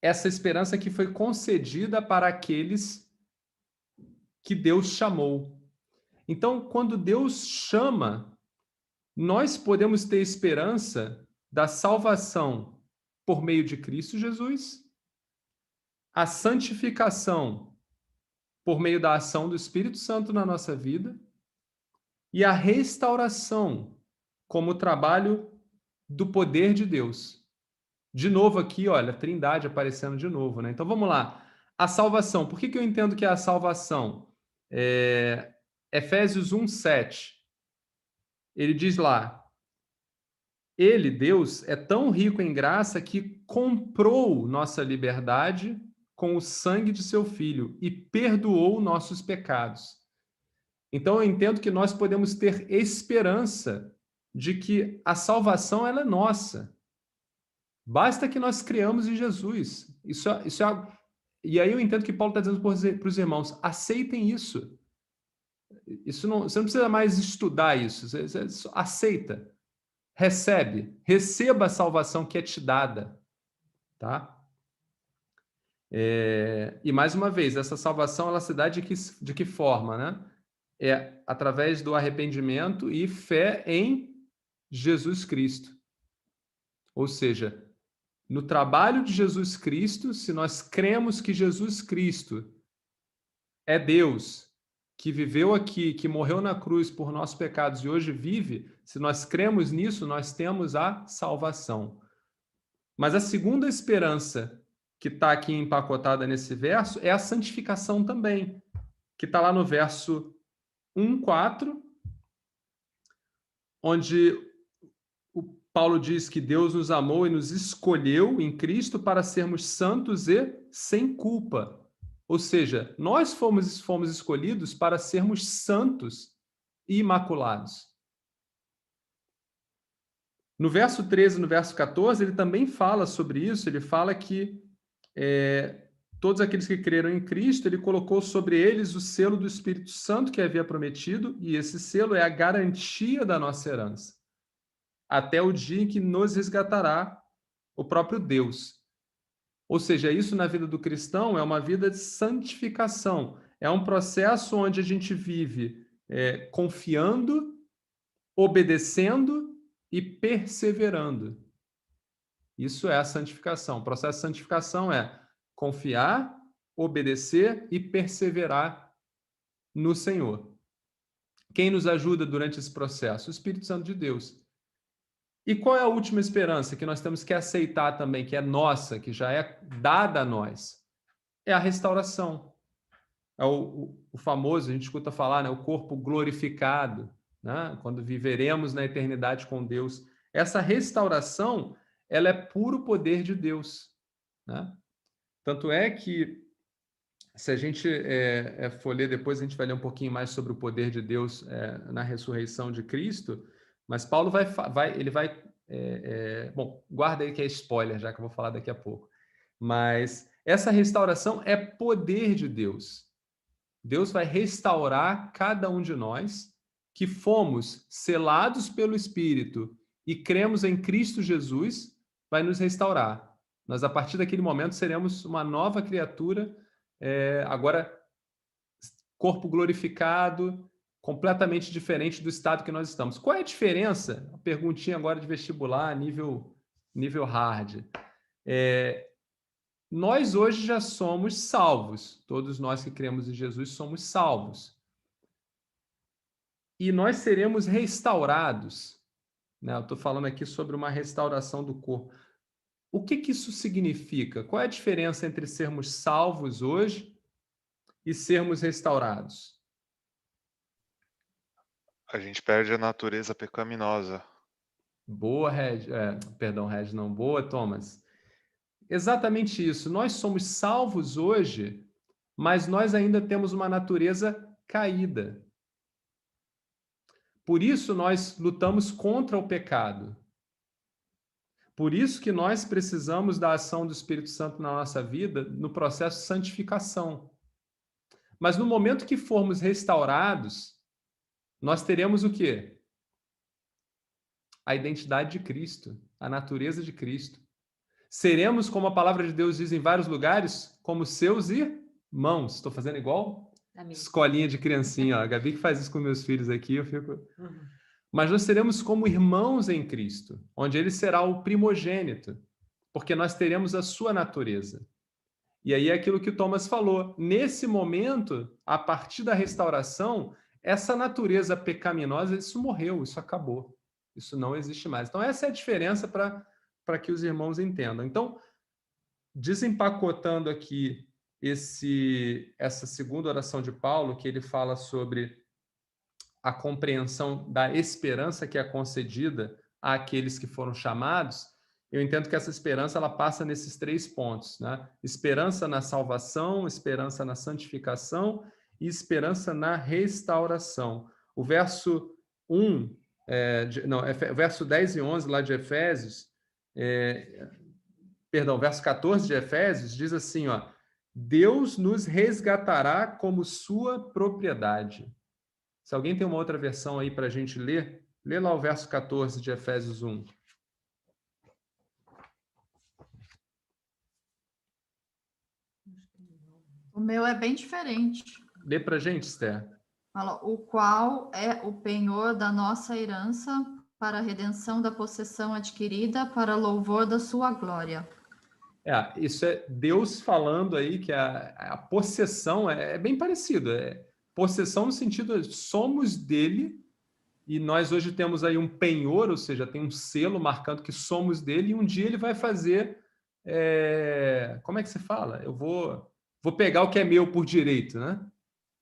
Essa esperança que foi concedida para aqueles que Deus chamou. Então, quando Deus chama, nós podemos ter esperança da salvação por meio de Cristo Jesus, a santificação por meio da ação do Espírito Santo na nossa vida e a restauração como trabalho do poder de Deus. De novo aqui, olha, a Trindade aparecendo de novo, né? Então vamos lá. A salvação. Por que eu entendo que é a salvação? Efésios 1:7. Ele diz lá: Ele, Deus, é tão rico em graça que comprou nossa liberdade com o sangue de seu Filho e perdoou nossos pecados. Então eu entendo que nós podemos ter esperança de que a salvação ela é nossa. Basta que nós creamos em Jesus. Isso é algo... E aí eu entendo que Paulo está dizendo para os irmãos, aceitem isso. Você não precisa mais estudar isso. Você aceita. Receba a salvação que é te dada. Tá? E mais uma vez, essa salvação ela se dá de que forma, né? É através do arrependimento e fé em Jesus Cristo. Ou seja, no trabalho de Jesus Cristo, se nós cremos que Jesus Cristo é Deus, que viveu aqui, que morreu na cruz por nossos pecados e hoje vive, se nós cremos nisso, nós temos a salvação. Mas a segunda esperança que está aqui empacotada nesse verso é a santificação também, que está lá no verso 1:4, onde o Paulo diz que Deus nos amou e nos escolheu em Cristo para sermos santos e sem culpa. Ou seja, nós fomos escolhidos para sermos santos e imaculados. No verso 13 e no verso 14, ele também fala sobre isso. Ele fala que todos aqueles que creram em Cristo, ele colocou sobre eles o selo do Espírito Santo que havia prometido, e esse selo é a garantia da nossa herança, até o dia em que nos resgatará o próprio Deus. Ou seja, isso na vida do cristão é uma vida de santificação. É um processo onde a gente vive confiando, obedecendo e perseverando. Isso é a santificação. O processo de santificação é confiar, obedecer e perseverar no Senhor. Quem nos ajuda durante esse processo? O Espírito Santo de Deus. E qual é a última esperança que nós temos que aceitar também, que é nossa, que já é dada a nós? É a restauração. É o famoso, a gente escuta falar, né, o corpo glorificado, né, quando viveremos na eternidade com Deus. Essa restauração, ela é puro poder de Deus, né? Tanto é que, se a gente for ler depois, a gente vai ler um pouquinho mais sobre o poder de Deus na ressurreição de Cristo, mas Paulo bom, guarda aí que é spoiler, já que eu vou falar daqui a pouco. Mas essa restauração é poder de Deus. Deus vai restaurar cada um de nós que fomos selados pelo Espírito e cremos em Cristo Jesus, vai nos restaurar. Nós, a partir daquele momento, seremos uma nova criatura, agora corpo glorificado, completamente diferente do estado que nós estamos. Qual é a diferença? A perguntinha agora de vestibular, nível hard. Nós hoje já somos salvos. Todos nós que cremos em Jesus somos salvos. E nós seremos restaurados. Né? Eu estou falando aqui sobre uma restauração do corpo. O que isso significa? Qual é a diferença entre sermos salvos hoje e sermos restaurados? A gente perde a natureza pecaminosa. Boa, Reg, não. Boa, Thomas. Exatamente isso. Nós somos salvos hoje, mas nós ainda temos uma natureza caída. Por isso nós lutamos contra o pecado. Por isso que nós precisamos da ação do Espírito Santo na nossa vida no processo de santificação. Mas no momento que formos restaurados, nós teremos o quê? A identidade de Cristo, a natureza de Cristo. Seremos, como a palavra de Deus diz em vários lugares, como seus irmãos. Estou fazendo igual escolinha de criancinha. Ó. A Gabi que faz isso com meus filhos aqui, eu fico... Mas nós seremos como irmãos em Cristo, onde ele será o primogênito, porque nós teremos a sua natureza. E aí é aquilo que o Thomas falou. Nesse momento, a partir da restauração, essa natureza pecaminosa, isso morreu, isso acabou. Isso não existe mais. Então, essa é a diferença para que os irmãos entendam. Então, desempacotando aqui essa segunda oração de Paulo, que ele fala sobre a compreensão da esperança que é concedida àqueles que foram chamados, eu entendo que essa esperança ela passa nesses 3 pontos, né? Esperança na salvação, esperança na santificação e esperança na restauração. O verso 1, verso 10 e 11 lá de Efésios, verso 14 de Efésios diz assim, ó, Deus nos resgatará como sua propriedade. Se alguém tem uma outra versão aí para a gente ler, lê lá o verso 14 de Efésios 1. O meu é bem diferente. Lê para a gente, Esther. Fala, o qual é o penhor da nossa herança para a redenção da possessão adquirida para louvor da sua glória. Isso é Deus falando aí que a possessão é bem parecido. Possessão no sentido de somos dele e nós hoje temos aí um penhor, ou seja, tem um selo marcando que somos dele e um dia ele vai fazer... como é que se fala? Eu vou pegar o que é meu por direito, né?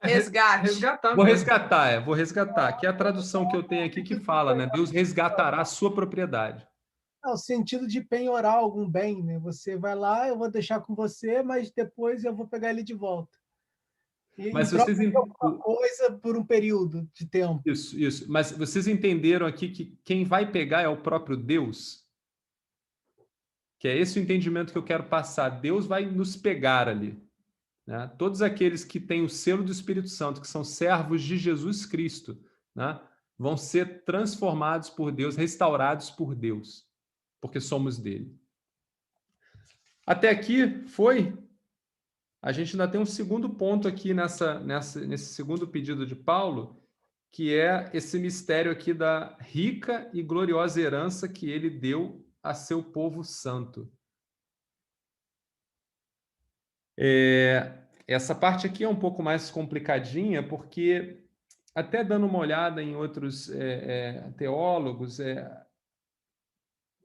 Resgate. Resgatar. Vou resgatar. Que é a tradução que eu tenho aqui que fala, né? Deus resgatará a sua propriedade. É o sentido de penhorar algum bem, né? Você vai lá, eu vou deixar com você, mas depois eu vou pegar ele de volta. Mas vocês alguma coisa por um período de tempo. Isso. Mas vocês entenderam aqui que quem vai pegar é o próprio Deus? Que é esse o entendimento que eu quero passar. Deus vai nos pegar ali. Né? Todos aqueles que têm o selo do Espírito Santo, que são servos de Jesus Cristo, né? Vão ser transformados por Deus, restaurados por Deus, porque somos dele. Até aqui foi. A gente ainda tem um segundo ponto aqui nesse segundo pedido de Paulo, que é esse mistério aqui da rica e gloriosa herança que ele deu a seu povo santo. Essa parte aqui é um pouco mais complicadinha, porque, até dando uma olhada em outros teólogos,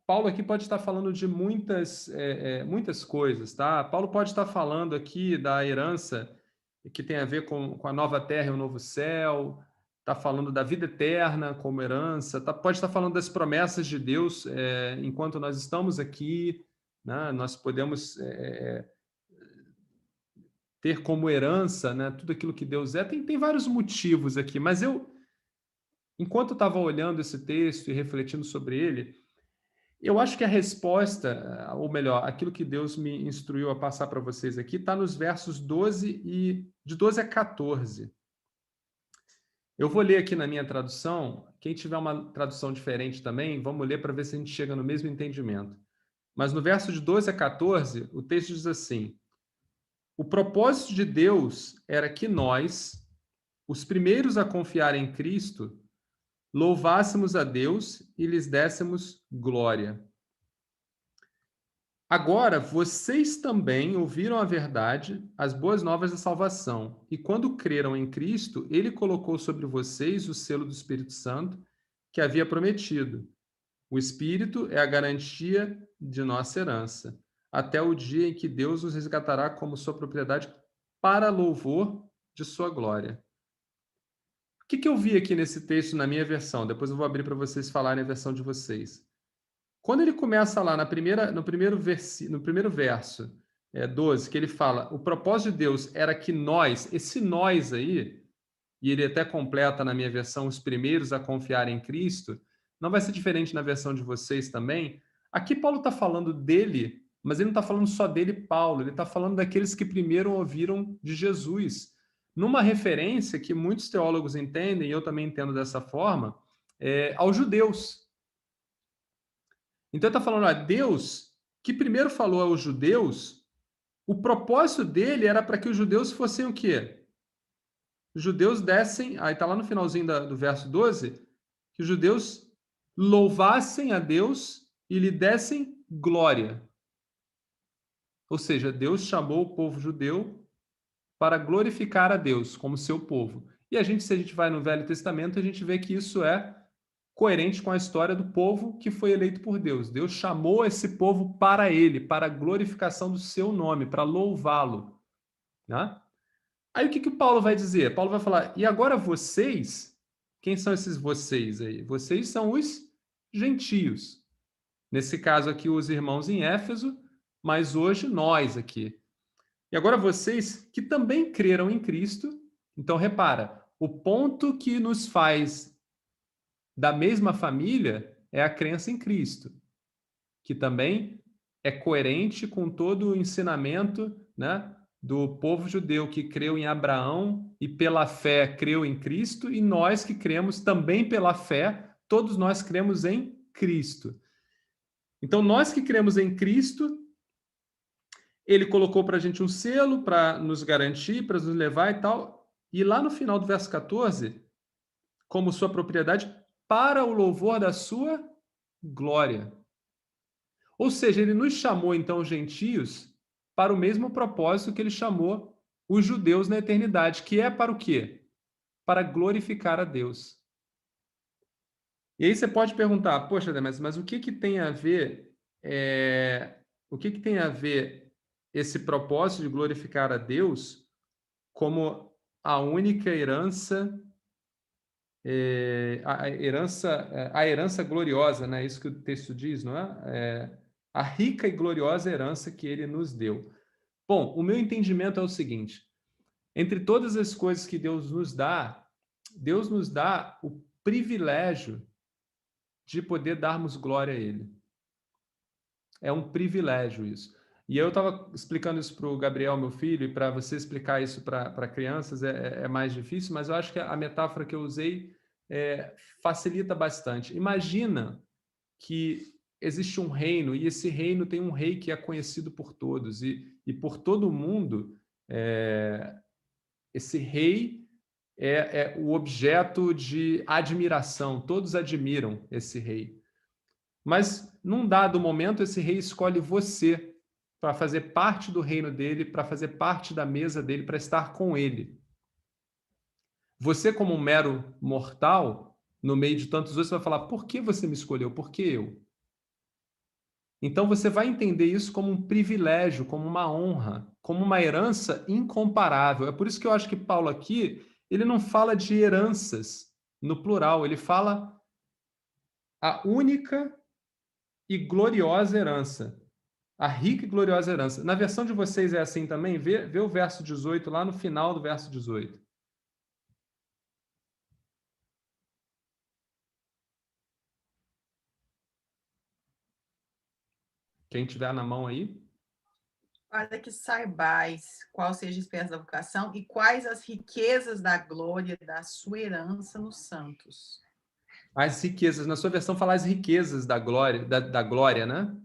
Paulo aqui pode estar falando de muitas coisas, tá? Paulo pode estar falando aqui da herança que tem a ver com a nova terra e o novo céu, está falando da vida eterna como herança, pode estar falando das promessas de Deus enquanto nós estamos aqui, né? Nós podemos ter como herança, né, tudo aquilo que Deus é. Tem vários motivos aqui, mas enquanto eu estava olhando esse texto e refletindo sobre ele, eu acho que a resposta, ou melhor, aquilo que Deus me instruiu a passar para vocês aqui, está nos versos de 12 a 14. Eu vou ler aqui na minha tradução. Quem tiver uma tradução diferente também, vamos ler para ver se a gente chega no mesmo entendimento. Mas no verso de 12 a 14, o texto diz assim: o propósito de Deus era que nós, os primeiros a confiar em Cristo, louvássemos a Deus e lhes dessemos glória. Agora, vocês também ouviram a verdade, as boas novas da salvação, e quando creram em Cristo, ele colocou sobre vocês o selo do Espírito Santo que havia prometido. O Espírito é a garantia de nossa herança, até o dia em que Deus nos resgatará como sua propriedade para louvor de sua glória. O que eu vi aqui nesse texto na minha versão? Depois eu vou abrir para vocês falarem a versão de vocês. Quando ele começa lá no primeiro verso 12, que ele fala, o propósito de Deus era que nós, esse nós aí, e ele até completa na minha versão, os primeiros a confiar em Cristo, não vai ser diferente na versão de vocês também. Aqui Paulo está falando dele, mas ele não está falando só dele, Paulo, ele está falando daqueles que primeiro ouviram de Jesus. numa referência que muitos teólogos entendem, e eu também entendo dessa forma, aos judeus. Então ele está falando, Deus, que primeiro falou aos judeus, o propósito dele era para que os judeus fossem o quê? Os judeus dessem, aí está lá no finalzinho do verso 12, que os judeus louvassem a Deus e lhe dessem glória. Ou seja, Deus chamou o povo judeu para glorificar a Deus como seu povo. E se a gente vai no Velho Testamento, a gente vê que isso é coerente com a história do povo que foi eleito por Deus. Deus chamou esse povo para ele, para a glorificação do seu nome, para louvá-lo. Né? Aí o que Paulo vai dizer? Paulo vai falar, e agora vocês, quem são esses vocês aí? Vocês são os gentios. Nesse caso aqui, os irmãos em Éfeso, mas hoje nós aqui. E agora vocês que também creram em Cristo, então repara, o ponto que nos faz da mesma família é a crença em Cristo, que também é coerente com todo o ensinamento, né, do povo judeu que creu em Abraão e pela fé creu em Cristo, e nós que cremos também pela fé, todos nós cremos em Cristo. Então, nós que cremos em Cristo, ele colocou para a gente um selo para nos garantir, para nos levar e tal, e lá no final do verso 14, como sua propriedade, para o louvor da sua glória. Ou seja, ele nos chamou, então, gentios, para o mesmo propósito que ele chamou os judeus na eternidade, que é para o quê? Para glorificar a Deus. E aí você pode perguntar, poxa, Demetrio, mas o que tem a ver, o que tem a ver esse propósito de glorificar a Deus como a única herança, a herança gloriosa, né? Isso que o texto diz, não é? A rica e gloriosa herança que ele nos deu. Bom, o meu entendimento é o seguinte, entre todas as coisas que Deus nos dá o privilégio de poder darmos glória a Ele. É um privilégio isso. E eu estava explicando isso para o Gabriel, meu filho, e para você explicar isso para crianças é mais difícil, mas eu acho que a metáfora que eu usei facilita bastante. Imagina que existe um reino, e esse reino tem um rei que é conhecido por todos, e por todo mundo, esse rei é o objeto de admiração, todos admiram esse rei. Mas, num dado momento, esse rei escolhe você para fazer parte do reino dele, para fazer parte da mesa dele, para estar com ele. Você, como um mero mortal, no meio de tantos outros, vai falar, por que você me escolheu? Por que eu? Então, você vai entender isso como um privilégio, como uma honra, como uma herança incomparável. É por isso que eu acho que Paulo aqui, ele não fala de heranças no plural, ele fala a única e gloriosa herança. A rica e gloriosa herança. Na versão de vocês é assim também? Vê o verso 18, lá no final do verso 18. Quem tiver na mão aí. Para que saibais qual seja a esperança da vocação e quais as riquezas da glória da sua herança nos santos. As riquezas. Na sua versão fala as riquezas da glória, da glória, né?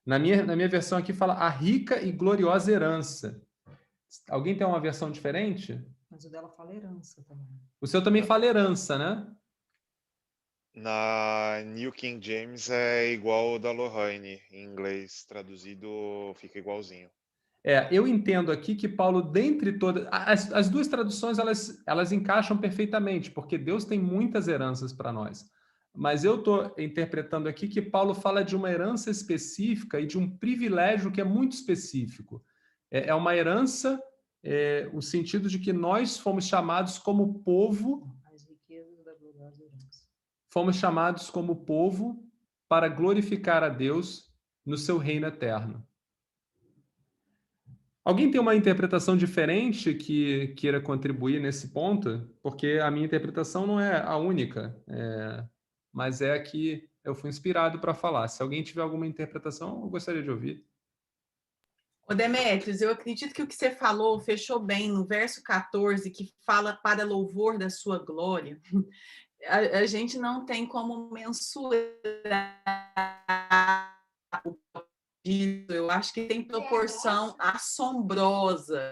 Na minha versão aqui fala a rica e gloriosa herança. Alguém tem uma versão diferente? Mas o dela fala herança também. O seu também fala herança, né? Na New King James é igual ao da Lorraine. Em inglês, traduzido, fica igualzinho. Eu entendo aqui que Paulo, dentre todas... As duas traduções, elas encaixam perfeitamente, porque Deus tem muitas heranças para nós. Mas eu estou interpretando aqui que Paulo fala de uma herança específica e de um privilégio que é muito específico. É uma herança, o sentido de que nós fomos chamados como povo... As riquezas da gloriosa herança. Fomos chamados como povo para glorificar a Deus no seu reino eterno. Alguém tem uma interpretação diferente que queira contribuir nesse ponto? Porque a minha interpretação não é a única, mas é a que eu fui inspirado para falar. Se alguém tiver alguma interpretação, eu gostaria de ouvir. Ô Demétrios, eu acredito que o que você falou fechou bem no verso 14, que fala para louvor da sua glória. A gente não tem como mensurar isso. Eu acho que tem proporção assombrosa.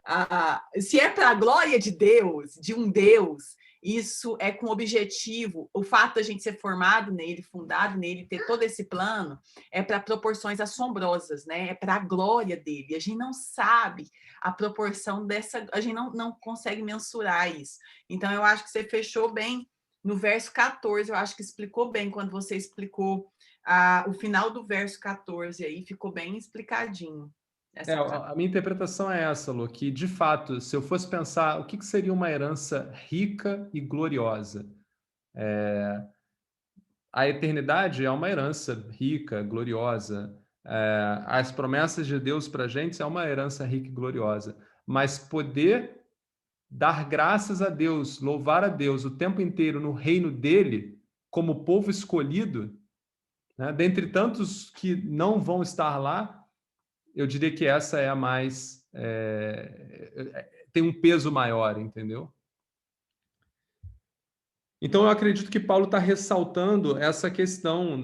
Se é para a glória de Deus, de um Deus, isso é com objetivo. O fato da gente ser formado nele, fundado nele, ter todo esse plano, é para proporções assombrosas, né? É para a glória dele. A gente não sabe a proporção dessa, a gente não consegue mensurar isso. Então, eu acho que você fechou bem no verso 14, eu acho que explicou bem quando você explicou o final do verso 14 aí, ficou bem explicadinho. A minha interpretação é essa, Lu, que, de fato, se eu fosse pensar o que seria uma herança rica e gloriosa, a eternidade é uma herança rica, gloriosa. As promessas de Deus para a gente é uma herança rica e gloriosa. Mas poder dar graças a Deus, louvar a Deus o tempo inteiro no reino dele, como povo escolhido, né, dentre tantos que não vão estar lá, eu diria que essa é a mais... tem um peso maior, entendeu? Então, eu acredito que Paulo está ressaltando essa questão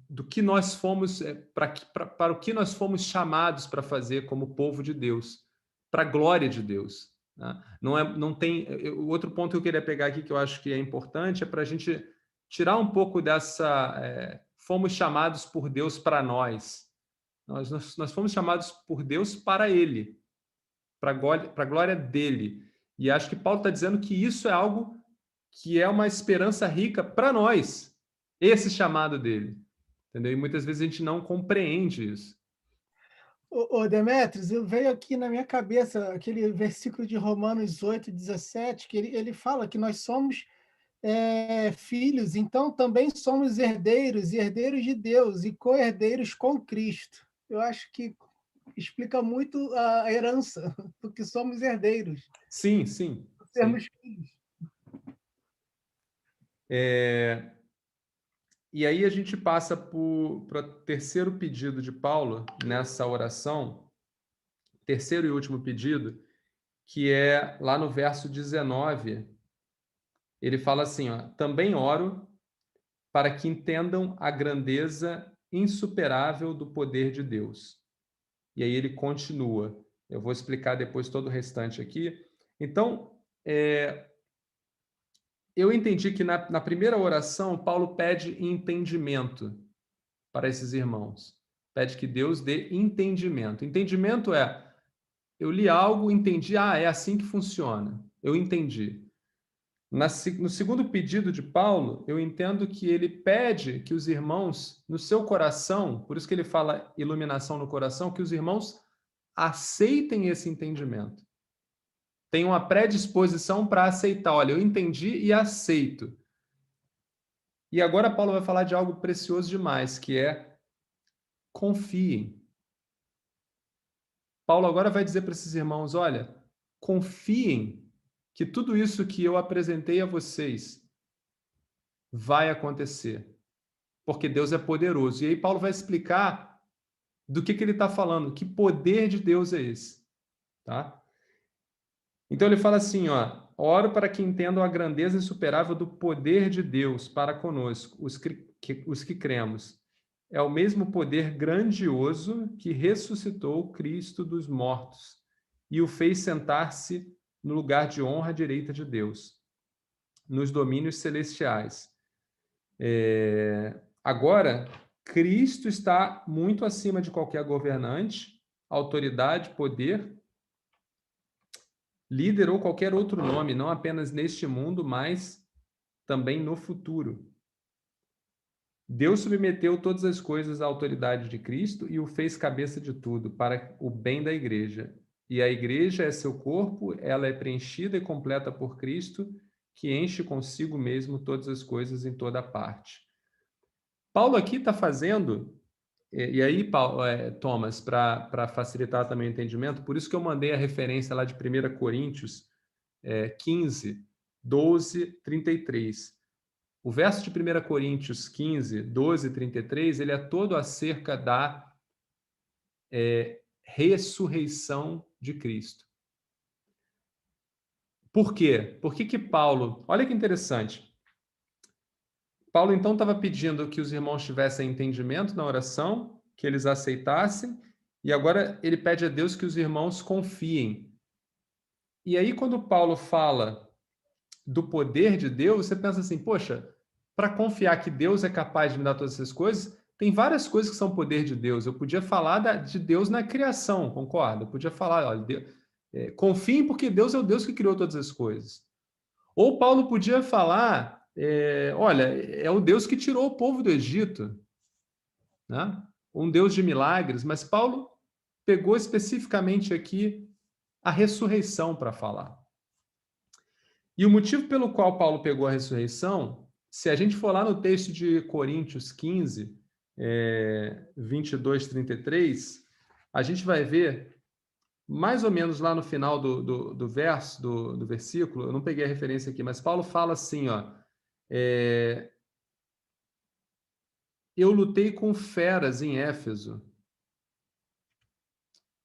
do que nós fomos, para o que nós fomos chamados para fazer como povo de Deus, para a glória de Deus. Né? Não tem. O outro ponto que eu queria pegar aqui, que eu acho que é importante, é para a gente tirar um pouco dessa. Fomos chamados por Deus para nós. Nós fomos chamados por Deus para Ele, para a glória dele. E acho que Paulo está dizendo que isso é algo que é uma esperança rica para nós, esse chamado dele. Entendeu? E muitas vezes a gente não compreende isso. Ô Demetrios, veio aqui na minha cabeça aquele versículo de Romanos 8:17, que ele fala que nós somos filhos, então também somos herdeiros, e herdeiros de Deus, e co-herdeiros com Cristo. Eu acho que explica muito a herança, do que somos herdeiros. Sim, sim. Sermos filhos. E aí a gente passa para o terceiro pedido de Paulo nessa oração, terceiro e último pedido, que é lá no verso 19. Ele fala assim, ó, também oro para que entendam a grandeza insuperável do poder de Deus. E aí ele continua. Eu vou explicar depois todo o restante aqui. Então, eu entendi que na primeira oração, Paulo pede entendimento para esses irmãos. Pede que Deus dê entendimento. Entendimento é, eu li algo, entendi, é assim que funciona. Eu entendi. No segundo pedido de Paulo, eu entendo que ele pede que os irmãos, no seu coração, por isso que ele fala iluminação no coração, que os irmãos aceitem esse entendimento. Tem uma predisposição para aceitar. Olha, eu entendi e aceito. E agora Paulo vai falar de algo precioso demais, que é confiem. Paulo agora vai dizer para esses irmãos, olha, confiem que tudo isso que eu apresentei a vocês vai acontecer, porque Deus é poderoso. E aí Paulo vai explicar do que ele está falando, que poder de Deus é esse. Tá? Então ele fala assim, ó, oro para que entendam a grandeza insuperável do poder de Deus para conosco, os que cremos. É o mesmo poder grandioso que ressuscitou Cristo dos mortos e o fez sentar-se no lugar de honra à direita de Deus, nos domínios celestiais. Agora, Cristo está muito acima de qualquer governante, autoridade, poder, líder ou qualquer outro nome, não apenas neste mundo, mas também no futuro. Deus submeteu todas as coisas à autoridade de Cristo e o fez cabeça de tudo, para o bem da igreja. E a igreja é seu corpo, ela é preenchida e completa por Cristo, que enche consigo mesmo todas as coisas em toda parte. Paulo aqui está fazendo, e aí, Thomas, para facilitar também o entendimento, por isso que eu mandei a referência lá de 1 Coríntios 15, 12, 33. O verso de 1 Coríntios 15, 12 e 33, ele é todo acerca da ressurreição de Cristo. Por quê? Por que Paulo... Olha que interessante. Paulo, então, estava pedindo que os irmãos tivessem entendimento na oração, que eles aceitassem, e agora ele pede a Deus que os irmãos confiem. E aí, quando Paulo fala do poder de Deus, você pensa assim, poxa, para confiar que Deus é capaz de me dar todas essas coisas, tem várias coisas que são poder de Deus. Eu podia falar de Deus na criação, concorda? Eu podia falar, olha, confiem porque Deus é o Deus que criou todas as coisas. Ou Paulo podia falar, olha, é o Deus que tirou o povo do Egito, né? Um Deus de milagres, mas Paulo pegou especificamente aqui a ressurreição para falar. E o motivo pelo qual Paulo pegou a ressurreição, se a gente for lá no texto de Coríntios 15, 22, 33, a gente vai ver, mais ou menos lá no final do verso, do versículo, eu não peguei a referência aqui, mas Paulo fala assim, ó, eu lutei com feras em Éfeso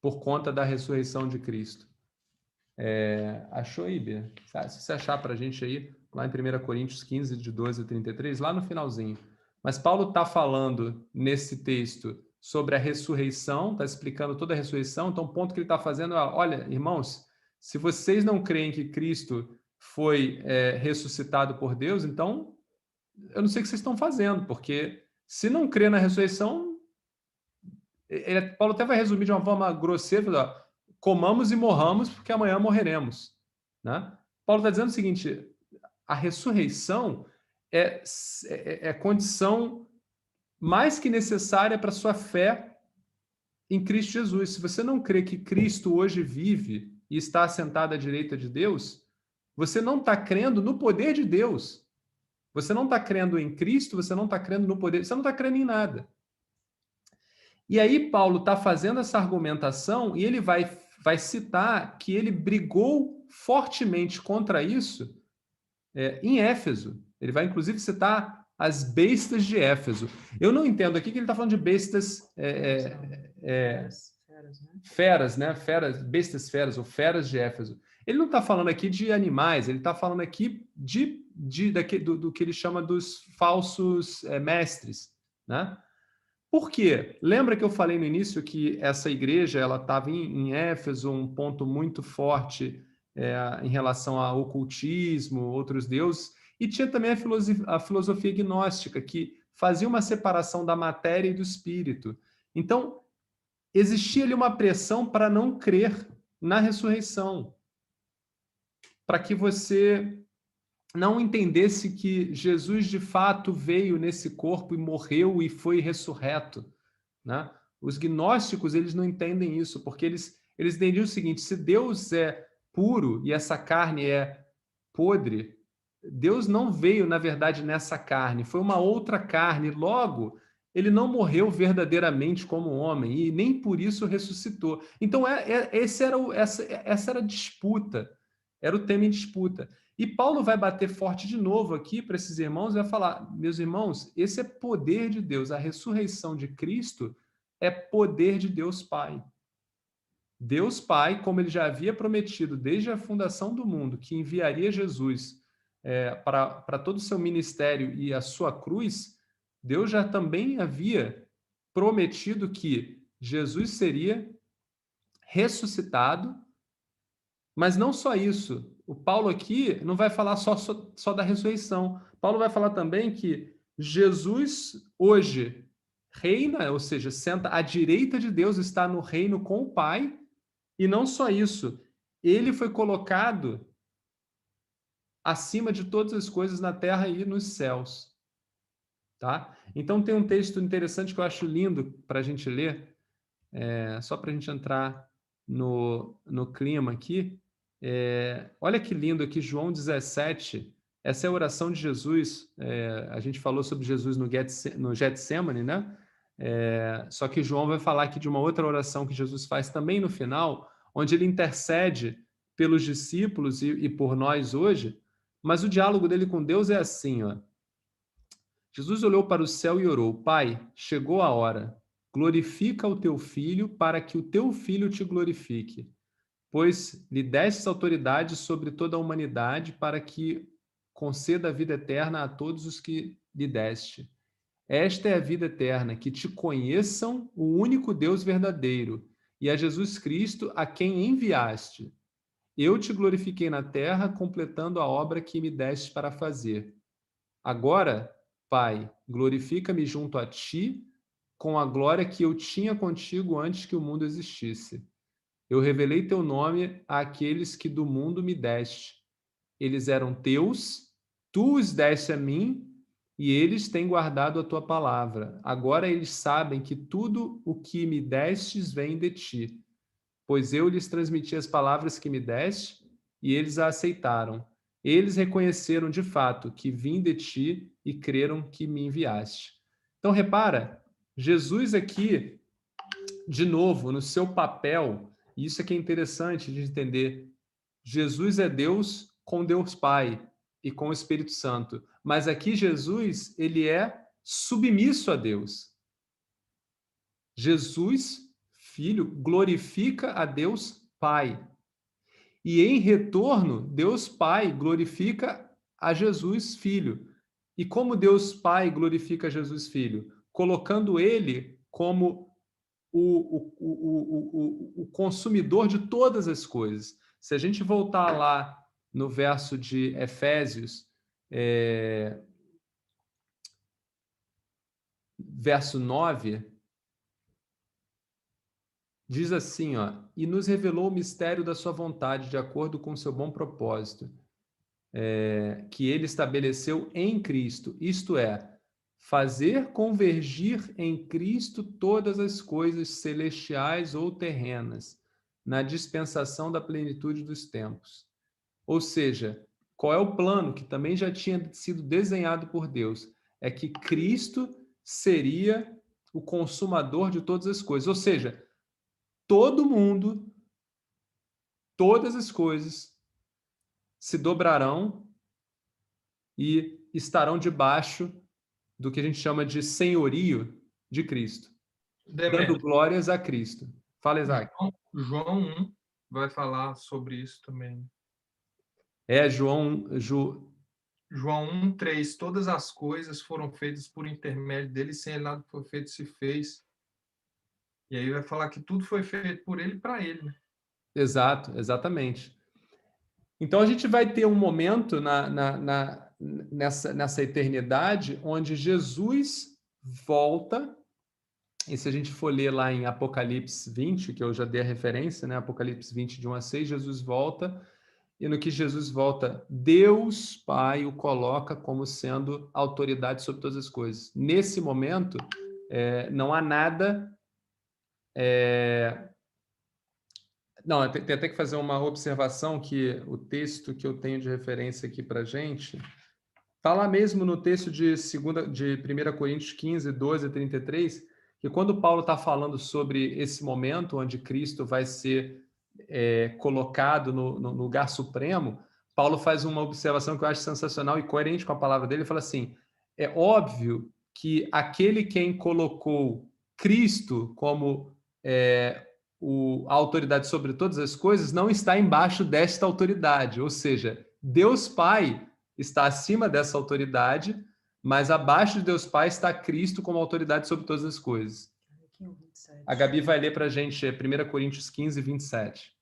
por conta da ressurreição de Cristo. Achou aí, Bia? Se você achar para a gente aí, lá em 1 Coríntios 15, de 12 a 33, lá no finalzinho. Mas Paulo está falando nesse texto sobre a ressurreição, está explicando toda a ressurreição, então o ponto que ele está fazendo é, olha, irmãos, se vocês não creem que Cristo foi ressuscitado por Deus, então eu não sei o que vocês estão fazendo, porque se não crê na ressurreição, Paulo até vai resumir de uma forma grosseira, comamos e morramos, porque amanhã morreremos. Né? Paulo está dizendo o seguinte, a ressurreição é condição mais que necessária para a sua fé em Cristo Jesus. Se você não crê que Cristo hoje vive e está assentado à direita de Deus, você não está crendo no poder de Deus. Você não está crendo em Cristo, você não está crendo no poder, você não está crendo em nada. E aí Paulo está fazendo essa argumentação e ele vai citar que ele brigou fortemente contra isso em Éfeso. Ele vai, inclusive, citar as bestas de Éfeso. Eu não entendo aqui que ele está falando de bestas... feras, né? Feras, bestas feras, ou feras de Éfeso. Ele não está falando aqui de animais, ele está falando aqui do que ele chama dos falsos mestres, né? Por quê? Lembra que eu falei no início que essa igreja ela estava em Éfeso, um ponto muito forte em relação ao ocultismo, outros deuses, e tinha também a filosofia gnóstica, que fazia uma separação da matéria e do espírito. Então, existia ali uma pressão para não crer na ressurreição, para que você não entendesse que Jesus de fato veio nesse corpo e morreu e foi ressurreto, né? Os gnósticos, eles não entendem isso, porque eles entendiam o seguinte, se Deus é puro e essa carne é podre, Deus não veio, na verdade, nessa carne, foi uma outra carne, logo, ele não morreu verdadeiramente como homem e nem por isso ressuscitou. Então, essa era a disputa, era o tema em disputa. E Paulo vai bater forte de novo aqui para esses irmãos e vai falar, meus irmãos, esse é poder de Deus, a ressurreição de Cristo é poder de Deus Pai. Deus Pai, como ele já havia prometido desde a fundação do mundo, que enviaria Jesus para todo o seu ministério e a sua cruz, Deus já também havia prometido que Jesus seria ressuscitado, mas não só isso. O Paulo aqui não vai falar só da ressurreição. Paulo vai falar também que Jesus hoje reina, ou seja, senta à direita de Deus, está no reino com o Pai, e não só isso, ele foi colocado acima de todas as coisas na terra e nos céus. Tá? Então tem um texto interessante que eu acho lindo para a gente ler, só para a gente entrar no clima aqui. Olha que lindo aqui, João 17, essa é a oração de Jesus, a gente falou sobre Jesus no Getsemane, né? Só que João vai falar aqui de uma outra oração que Jesus faz também no final, onde ele intercede pelos discípulos e por nós hoje, mas o diálogo dele com Deus é assim, ó. Jesus olhou para o céu e orou, Pai, chegou a hora, glorifica o teu filho, para que o teu filho te glorifique, pois lhe destes autoridade sobre toda a humanidade, para que conceda a vida eterna a todos os que lhe deste. Esta é a vida eterna, que te conheçam o único Deus verdadeiro e a Jesus Cristo, a quem enviaste. Eu te glorifiquei na terra, completando a obra que me deste para fazer. Agora, Pai, glorifica-me junto a ti, com a glória que eu tinha contigo antes que o mundo existisse. Eu revelei teu nome àqueles que do mundo me deste. Eles eram teus, tu os deste a mim, e eles têm guardado a tua palavra. Agora eles sabem que tudo o que me destes vem de ti, pois eu lhes transmiti as palavras que me deste, e eles a aceitaram. Eles reconheceram de fato que vim de ti e creram que me enviaste. Então, repara, Jesus aqui, de novo, no seu papel, e isso aqui é interessante de entender, Jesus é Deus com Deus Pai e com o Espírito Santo. Mas aqui Jesus, ele é submisso a Deus. Jesus, Filho, glorifica a Deus Pai. E em retorno, Deus Pai glorifica a Jesus Filho. E como Deus Pai glorifica Jesus Filho? Colocando ele como o consumidor de todas as coisas. Se a gente voltar lá no verso de Efésios, verso 9, diz assim, ó, e nos revelou o mistério da sua vontade, de acordo com o seu bom propósito, que ele estabeleceu em Cristo, isto é, fazer convergir em Cristo todas as coisas celestiais ou terrenas, na dispensação da plenitude dos tempos. Ou seja, qual é o plano que também já tinha sido desenhado por Deus? É que Cristo seria o consumador de todas as coisas. Ou seja, todo mundo, todas as coisas se dobrarão e estarão debaixo do que a gente chama de senhorio de Cristo, dando glórias a Cristo. Fala, Isaac. João 1 vai falar sobre isso também. João 1:3, todas as coisas foram feitas por intermédio dele, sem ele nada foi feito se fez. E aí vai falar que tudo foi feito por ele e para ele, né? Exato, exatamente. Então a gente vai ter um momento nessa eternidade onde Jesus volta, e se a gente for ler lá em Apocalipse 20, que eu já dei a referência, né? Apocalipse 20, de 1 a 6, Jesus volta, e no que Jesus volta, Deus Pai o coloca como sendo autoridade sobre todas as coisas. Nesse momento, não há nada... Não, tem até que fazer uma observação que o texto que eu tenho de referência aqui para a gente, está lá mesmo no texto de 1 Coríntios 15, 12 a 33, que quando Paulo está falando sobre esse momento onde Cristo vai ser colocado no lugar supremo, Paulo faz uma observação que eu acho sensacional e coerente com a palavra dele. Ele fala assim, é óbvio que aquele quem colocou Cristo como a autoridade sobre todas as coisas não está embaixo desta autoridade, ou seja, Deus Pai está acima dessa autoridade, mas abaixo de Deus Pai está Cristo como autoridade sobre todas as coisas. A Gabi vai ler para a gente 1 Coríntios 15, 27.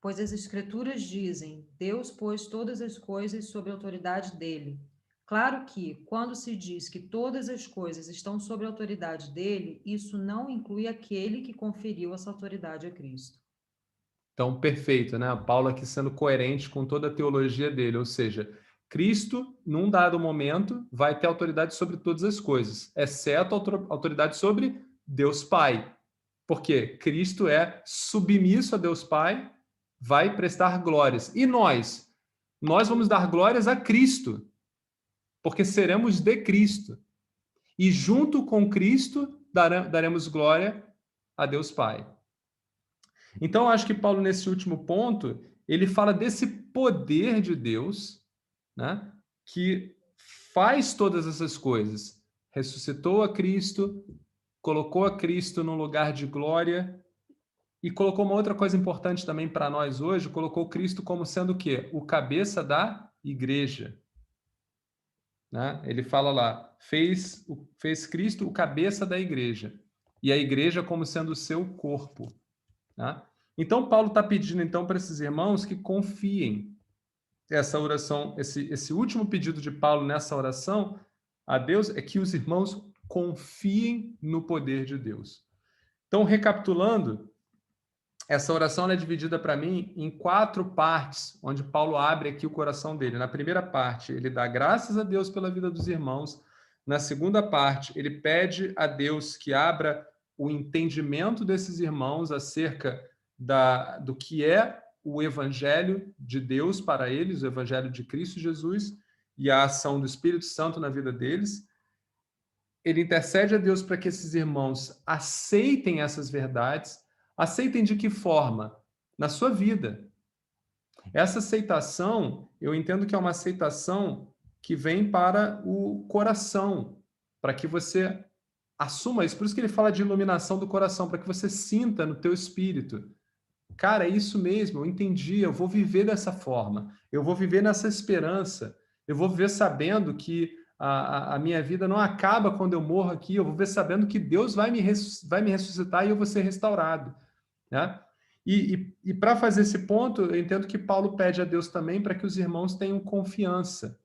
Pois as Escrituras dizem, Deus pôs todas as coisas sob a autoridade dele. Claro que, quando se diz que todas as coisas estão sob a autoridade dele, isso não inclui aquele que conferiu essa autoridade a Cristo. Então, perfeito, né? Paulo aqui sendo coerente com toda a teologia dele, ou seja, Cristo, num dado momento, vai ter autoridade sobre todas as coisas, exceto a autoridade sobre Deus Pai. Porque Cristo é submisso a Deus Pai, vai prestar glórias. E nós? Nós vamos dar glórias a Cristo, porque seremos de Cristo. E junto com Cristo, daremos glória a Deus Pai. Então, eu acho que Paulo, nesse último ponto, ele fala desse poder de Deus, né, que faz todas essas coisas. Ressuscitou a Cristo, colocou a Cristo num lugar de glória e colocou uma outra coisa importante também para nós hoje, colocou Cristo como sendo o quê? O cabeça da igreja. Né? Ele fala lá, fez Cristo o cabeça da igreja, e a igreja como sendo o seu corpo. Né? Então, Paulo está pedindo então para esses irmãos que confiem. Essa oração, esse último pedido de Paulo nessa oração a Deus é que os irmãos confiem no poder de Deus. Então, recapitulando, essa oração é dividida para mim em 4 partes, onde Paulo abre aqui o coração dele. Na primeira parte, ele dá graças a Deus pela vida dos irmãos. Na segunda parte, ele pede a Deus que abra o entendimento desses irmãos acerca do que é o evangelho de Deus para eles, o evangelho de Cristo Jesus e a ação do Espírito Santo na vida deles. Ele intercede a Deus para que esses irmãos aceitem essas verdades. Aceitem de que forma? Na sua vida. Essa aceitação, eu entendo que é uma aceitação que vem para o coração, para que você assuma isso. Por isso que ele fala de iluminação do coração, para que você sinta no teu espírito. Cara, é isso mesmo, eu entendi, eu vou viver dessa forma, eu vou viver nessa esperança, eu vou viver sabendo que a minha vida não acaba quando eu morro aqui, eu vou viver sabendo que Deus vai me ressuscitar e eu vou ser restaurado. Né? E para fazer esse ponto, eu entendo que Paulo pede a Deus também para que os irmãos tenham confiança,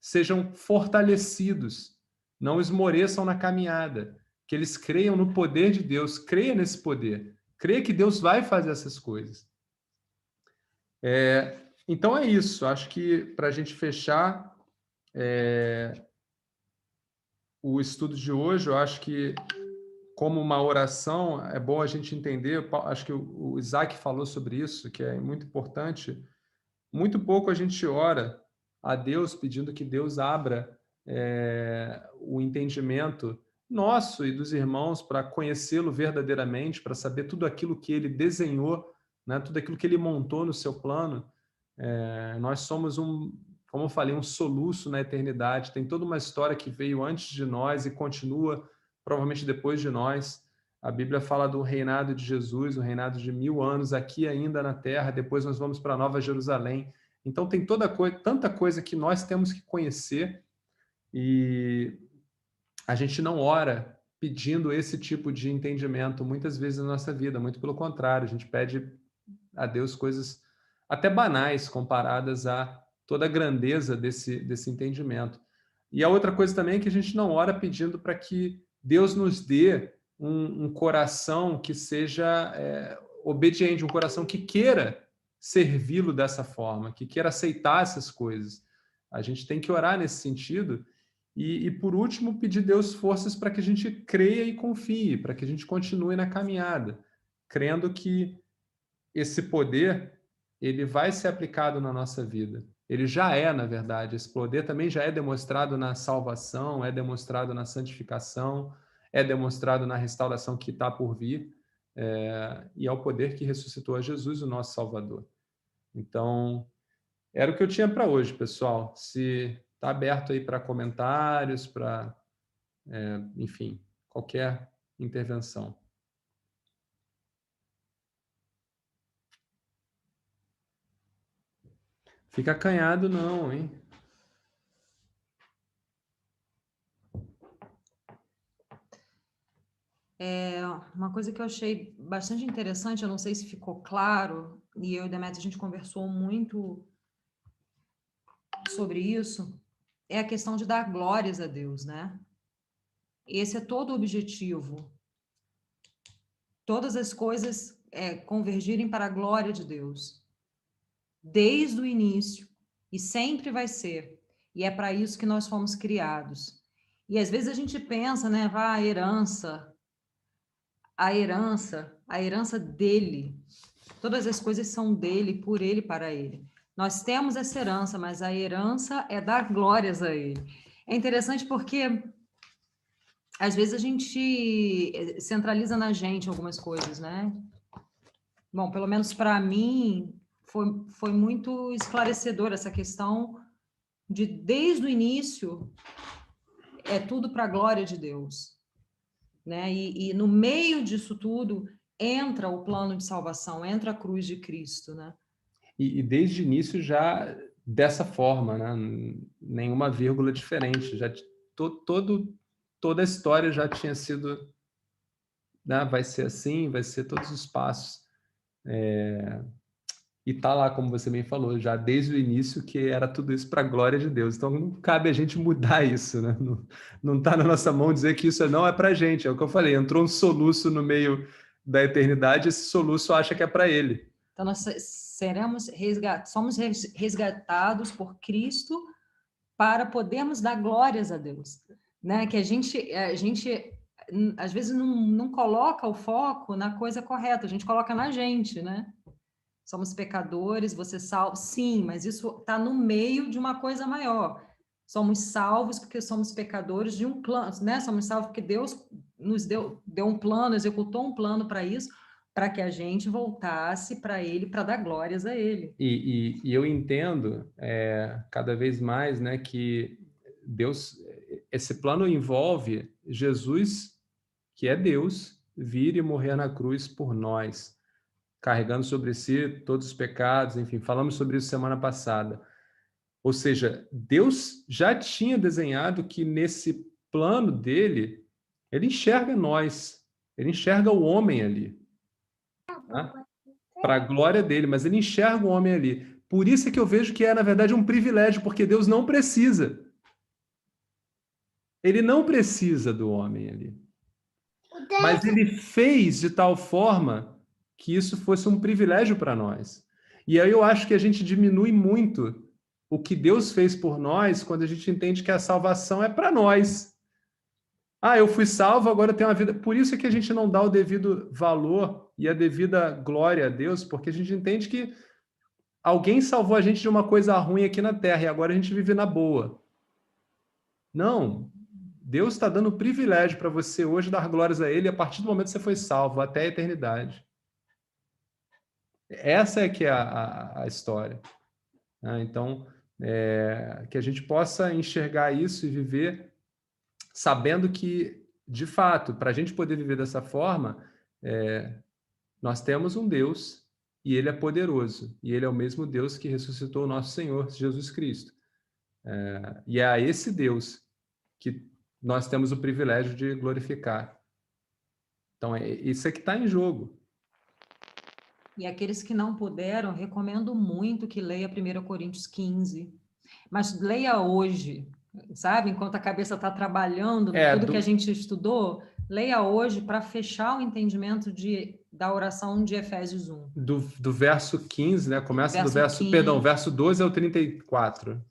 sejam fortalecidos, não esmoreçam na caminhada, que eles creiam no poder de Deus, creiam nesse poder, creia que Deus vai fazer essas coisas. Então é isso. Acho que para a gente fechar o estudo de hoje, eu acho que como uma oração, é bom a gente entender, acho que o Isaac falou sobre isso, que é muito importante. Muito pouco a gente ora a Deus pedindo que Deus abra o entendimento nosso e dos irmãos para conhecê-lo verdadeiramente, para saber tudo aquilo que ele desenhou, né? Tudo aquilo que ele montou no seu plano. Nós somos como eu falei, um soluço na eternidade. Tem toda uma história que veio antes de nós e continua provavelmente depois de nós. A Bíblia fala do reinado de Jesus, o reinado de 1000 anos aqui ainda na Terra, depois nós vamos para Nova Jerusalém. Então tem tanta coisa que nós temos que conhecer e a gente não ora pedindo esse tipo de entendimento muitas vezes na nossa vida, muito pelo contrário, a gente pede a Deus coisas até banais comparadas a toda a grandeza desse entendimento. E a outra coisa também é que a gente não ora pedindo para que Deus nos dê um coração que seja obediente, um coração que queira servi-lo dessa forma, que queira aceitar essas coisas. A gente tem que orar nesse sentido e por último, pedir a Deus forças para que a gente creia e confie, para que a gente continue na caminhada, crendo que esse poder ele vai ser aplicado na nossa vida. Ele já é, na verdade. Esse poder também já é demonstrado na salvação, é demonstrado na santificação, é demonstrado na restauração que está por vir, e é o poder que ressuscitou a Jesus, o nosso Salvador. Então, era o que eu tinha para hoje, pessoal. Se está aberto aí para comentários, para, enfim, qualquer intervenção. Fica acanhado não, hein? Uma coisa que eu achei bastante interessante, eu não sei se ficou claro, e eu e Demétrio a gente conversou muito sobre isso, é a questão de dar glórias a Deus, né? Esse é todo o objetivo. Todas as coisas convergirem para a glória de Deus. Desde o início. E sempre vai ser. E é para isso que nós fomos criados. E às vezes a gente pensa, né? A herança dele. Todas as coisas são dele, por ele, para ele. Nós temos essa herança, mas a herança é dar glórias a ele. É interessante porque às vezes a gente centraliza na gente algumas coisas, né? Bom, pelo menos para mim foi muito esclarecedor essa questão de desde o início é tudo para a glória de Deus. né? E no meio disso tudo entra o plano de salvação, entra a cruz de Cristo, né? E desde o início já dessa forma, né? Nenhuma vírgula diferente. Já toda a história já tinha sido, né? Vai ser assim, vai ser todos os passos. E tá lá, como você bem falou, já desde o início que era tudo isso para a glória de Deus. Então não cabe a gente mudar isso, né? Não tá na nossa mão dizer que isso não é para a gente. É o que eu falei, entrou um soluço no meio da eternidade, esse soluço acha que é para ele. Então nós somos resgatados por Cristo para podermos dar glórias a Deus, né? Que a gente às vezes não coloca o foco na coisa correta, a gente coloca na gente, né? Somos pecadores, você salvo, sim, mas isso está no meio de uma coisa maior. Somos salvos porque somos pecadores de um plano, né? Somos salvos porque Deus nos deu um plano, executou um plano para isso, para que a gente voltasse para Ele, para dar glórias a Ele. E eu entendo cada vez mais, né, que Deus, esse plano envolve Jesus, que é Deus, vir e morrer na cruz por nós, carregando sobre si todos os pecados, enfim, falamos sobre isso semana passada. Ou seja, Deus já tinha desenhado que nesse plano dele, ele enxerga nós, ele enxerga o homem ali, né? Para a glória dele, mas ele enxerga o homem ali. Por isso é que eu vejo que é, na verdade, um privilégio, porque Deus não precisa. Ele não precisa do homem ali. Mas ele fez de tal forma que isso fosse um privilégio para nós. E aí eu acho que a gente diminui muito o que Deus fez por nós quando a gente entende que a salvação é para nós. Ah, eu fui salvo, agora eu tenho uma vida. Por isso é que a gente não dá o devido valor e a devida glória a Deus, porque a gente entende que alguém salvou a gente de uma coisa ruim aqui na Terra e agora a gente vive na boa. Não. Deus está dando o privilégio para você hoje dar glórias a Ele a partir do momento que você foi salvo, até a eternidade. Essa é que é a história. Então, que a gente possa enxergar isso e viver sabendo que, de fato, para a gente poder viver dessa forma, nós temos um Deus e Ele é poderoso. E Ele é o mesmo Deus que ressuscitou o nosso Senhor, Jesus Cristo. E é a esse Deus que nós temos o privilégio de glorificar. Então, isso é que está em jogo. E aqueles que não puderam, recomendo muito que leia 1 Coríntios 15. Mas leia hoje, sabe? Enquanto a cabeça está trabalhando, tudo que a gente estudou, leia hoje para fechar o entendimento da oração de Efésios 1. Do verso 15, né? Começa do verso 15. Perdão, verso 12 ao 34.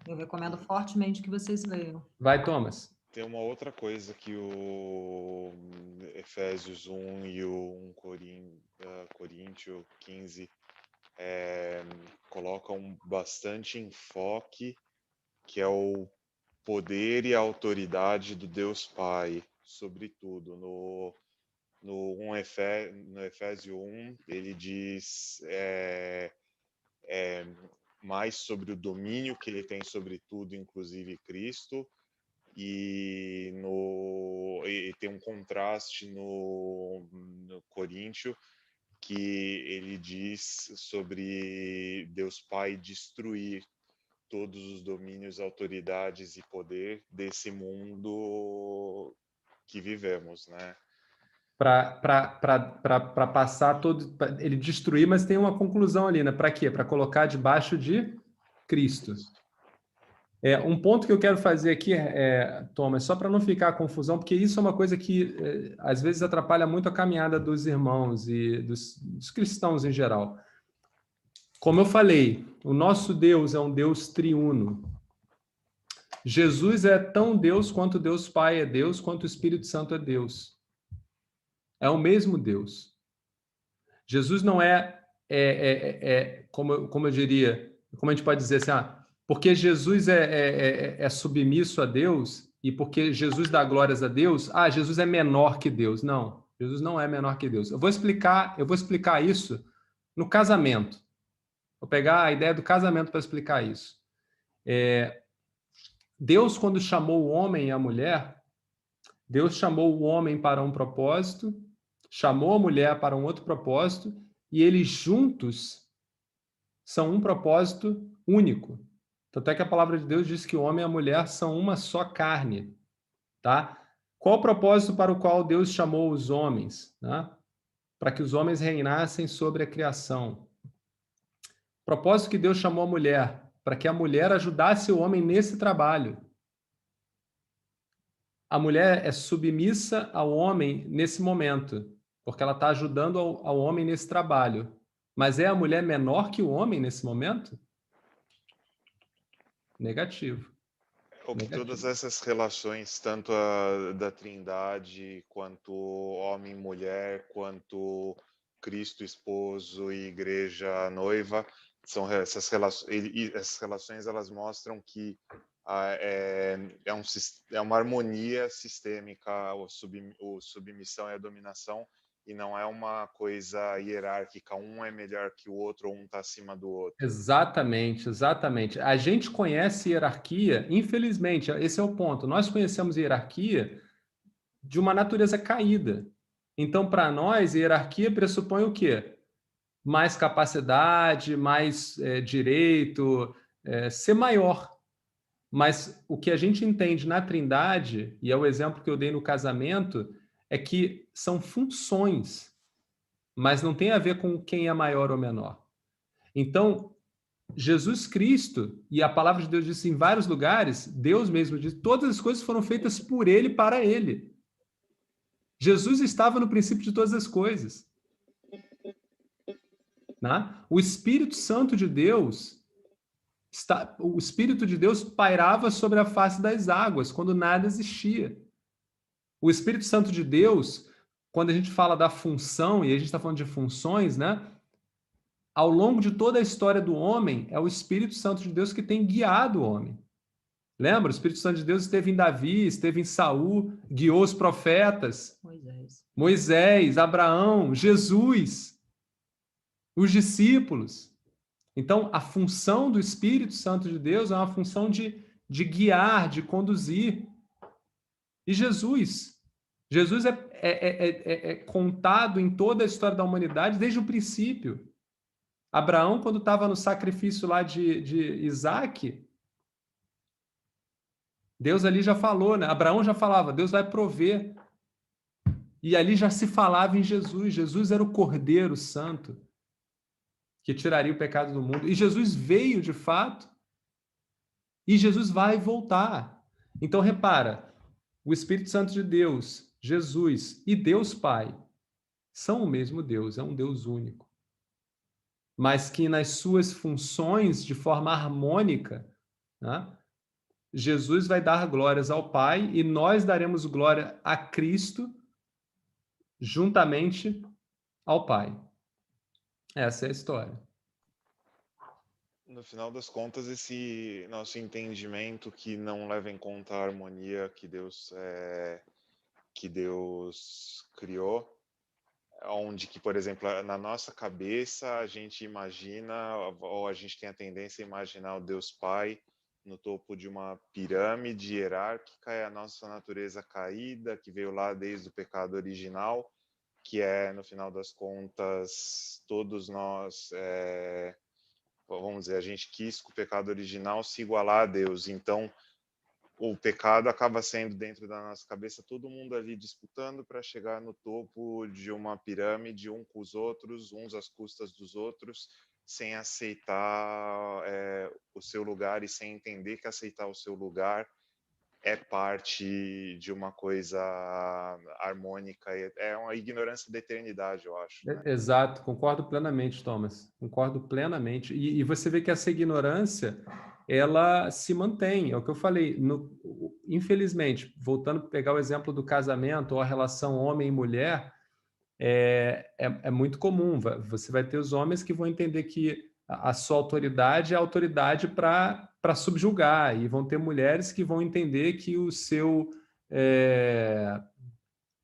Eu recomendo fortemente que vocês leiam. Vai, Thomas. Tem uma outra coisa que o Efésios 1 e o 1 Coríntios 15 colocam bastante enfoque, que é o poder e a autoridade do Deus Pai, sobretudo. No Efésio 1, ele diz mais sobre o domínio que ele tem sobre tudo, inclusive Cristo, e tem um contraste no Coríntios, que ele diz sobre Deus Pai destruir todos os domínios, autoridades e poder desse mundo que vivemos, né? Para passar todo... Ele destruir, mas tem uma conclusão ali, né? Para quê? Para colocar debaixo de Cristo. Um ponto que eu quero fazer aqui, Thomas, só para não ficar a confusão, porque isso é uma coisa que às vezes atrapalha muito a caminhada dos irmãos e dos cristãos em geral. Como eu falei, o nosso Deus é um Deus triuno. Jesus é tão Deus quanto Deus Pai é Deus, quanto o Espírito Santo é Deus. É o mesmo Deus. Jesus não como eu diria, como a gente pode dizer assim, porque Jesus é submisso a Deus e porque Jesus dá glórias a Deus, Jesus é menor que Deus. Não, Jesus não é menor que Deus. Eu vou explicar isso no casamento. Vou pegar a ideia do casamento para explicar isso. Deus, quando chamou o homem e a mulher, Deus chamou o homem para um propósito, chamou a mulher para um outro propósito, e eles juntos são um propósito único. Tanto é que a palavra de Deus diz que o homem e a mulher são uma só carne, tá? Qual o propósito para o qual Deus chamou os homens, né? Para que os homens reinassem sobre a criação. O propósito que Deus chamou a mulher, para que a mulher ajudasse o homem nesse trabalho. A mulher é submissa ao homem nesse momento, porque ela está ajudando ao homem nesse trabalho. Mas é a mulher menor que o homem nesse momento? Negativo. O que todas essas relações, tanto da Trindade, quanto homem e mulher, quanto Cristo esposo e igreja noiva, são essas relações, elas mostram que é uma harmonia sistêmica, submissão e a dominação, e não é uma coisa hierárquica, um é melhor que o outro, ou um está acima do outro. Exatamente, exatamente. A gente conhece hierarquia, infelizmente, esse é o ponto. Nós conhecemos hierarquia de uma natureza caída. Então, para nós, hierarquia pressupõe o quê? Mais capacidade, mais direito, ser maior. Mas o que a gente entende na Trindade, e é o exemplo que eu dei no casamento, é que são funções, mas não tem a ver com quem é maior ou menor. Então, Jesus Cristo, e a palavra de Deus diz em vários lugares, Deus mesmo diz, todas as coisas foram feitas por Ele e para Ele. Jesus estava no princípio de todas as coisas. Né? O Espírito Santo de Deus, o Espírito de Deus pairava sobre a face das águas, quando nada existia. O Espírito Santo de Deus, quando a gente fala da função, e a gente está falando de funções, né? Ao longo de toda a história do homem, é o Espírito Santo de Deus que tem guiado o homem. Lembra? O Espírito Santo de Deus esteve em Davi, esteve em Saul, guiou os profetas. Moisés, Abraão, Jesus, os discípulos. Então, a função do Espírito Santo de Deus é uma função de guiar, de conduzir. E Jesus é contado em toda a história da humanidade desde o princípio. Abraão, quando estava no sacrifício lá de Isaac, Deus ali já falou, né? Abraão já falava, Deus vai prover. E ali já se falava em Jesus. Jesus era o Cordeiro Santo que tiraria o pecado do mundo. E Jesus veio de fato, e Jesus vai voltar. Então, repara, o Espírito Santo de Deus, Jesus e Deus Pai são o mesmo Deus, é um Deus único. Mas que nas suas funções, de forma harmônica, né, Jesus vai dar glórias ao Pai e nós daremos glória a Cristo juntamente ao Pai. Essa é a história. No final das contas, esse nosso entendimento que não leva em conta a harmonia que Deus criou, onde que, por exemplo, na nossa cabeça a gente imagina, ou a gente tem a tendência a imaginar o Deus Pai no topo de uma pirâmide hierárquica, é a nossa natureza caída, que veio lá desde o pecado original, que no final das contas, todos nós, vamos dizer, a gente quis com o pecado original se igualar a Deus. Então, o pecado acaba sendo, dentro da nossa cabeça, todo mundo ali disputando para chegar no topo de uma pirâmide, um com os outros, uns às custas dos outros, sem aceitar o seu lugar e sem entender que aceitar o seu lugar é parte de uma coisa harmônica. É uma ignorância da eternidade, eu acho. Né? Exato, concordo plenamente, Thomas. Concordo plenamente. E você vê que essa ignorância, ela se mantém. É o que eu falei. Infelizmente, voltando a pegar o exemplo do casamento ou a relação homem e mulher, é muito comum. Você vai ter os homens que vão entender que a sua autoridade é autoridade para subjugar, e vão ter mulheres que vão entender que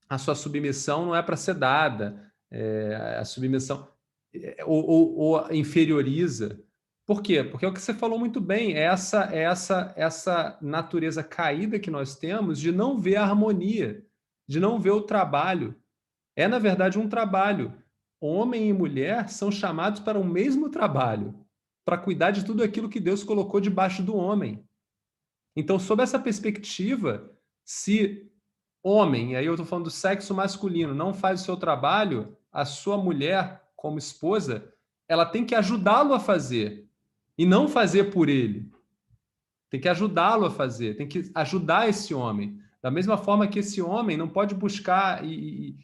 a sua submissão não é para ser dada, a submissão ou inferioriza. Por quê? Porque é o que você falou muito bem, essa natureza caída que nós temos de não ver a harmonia, de não ver o trabalho. É, na verdade, um trabalho. Homem e mulher são chamados para o mesmo trabalho, para cuidar de tudo aquilo que Deus colocou debaixo do homem. Então, sob essa perspectiva, se homem, e aí eu estou falando do sexo masculino, não faz o seu trabalho, a sua mulher, como esposa, ela tem que ajudá-lo a fazer, e não fazer por ele. Tem que ajudá-lo a fazer, tem que ajudar esse homem. Da mesma forma que esse homem não pode buscar e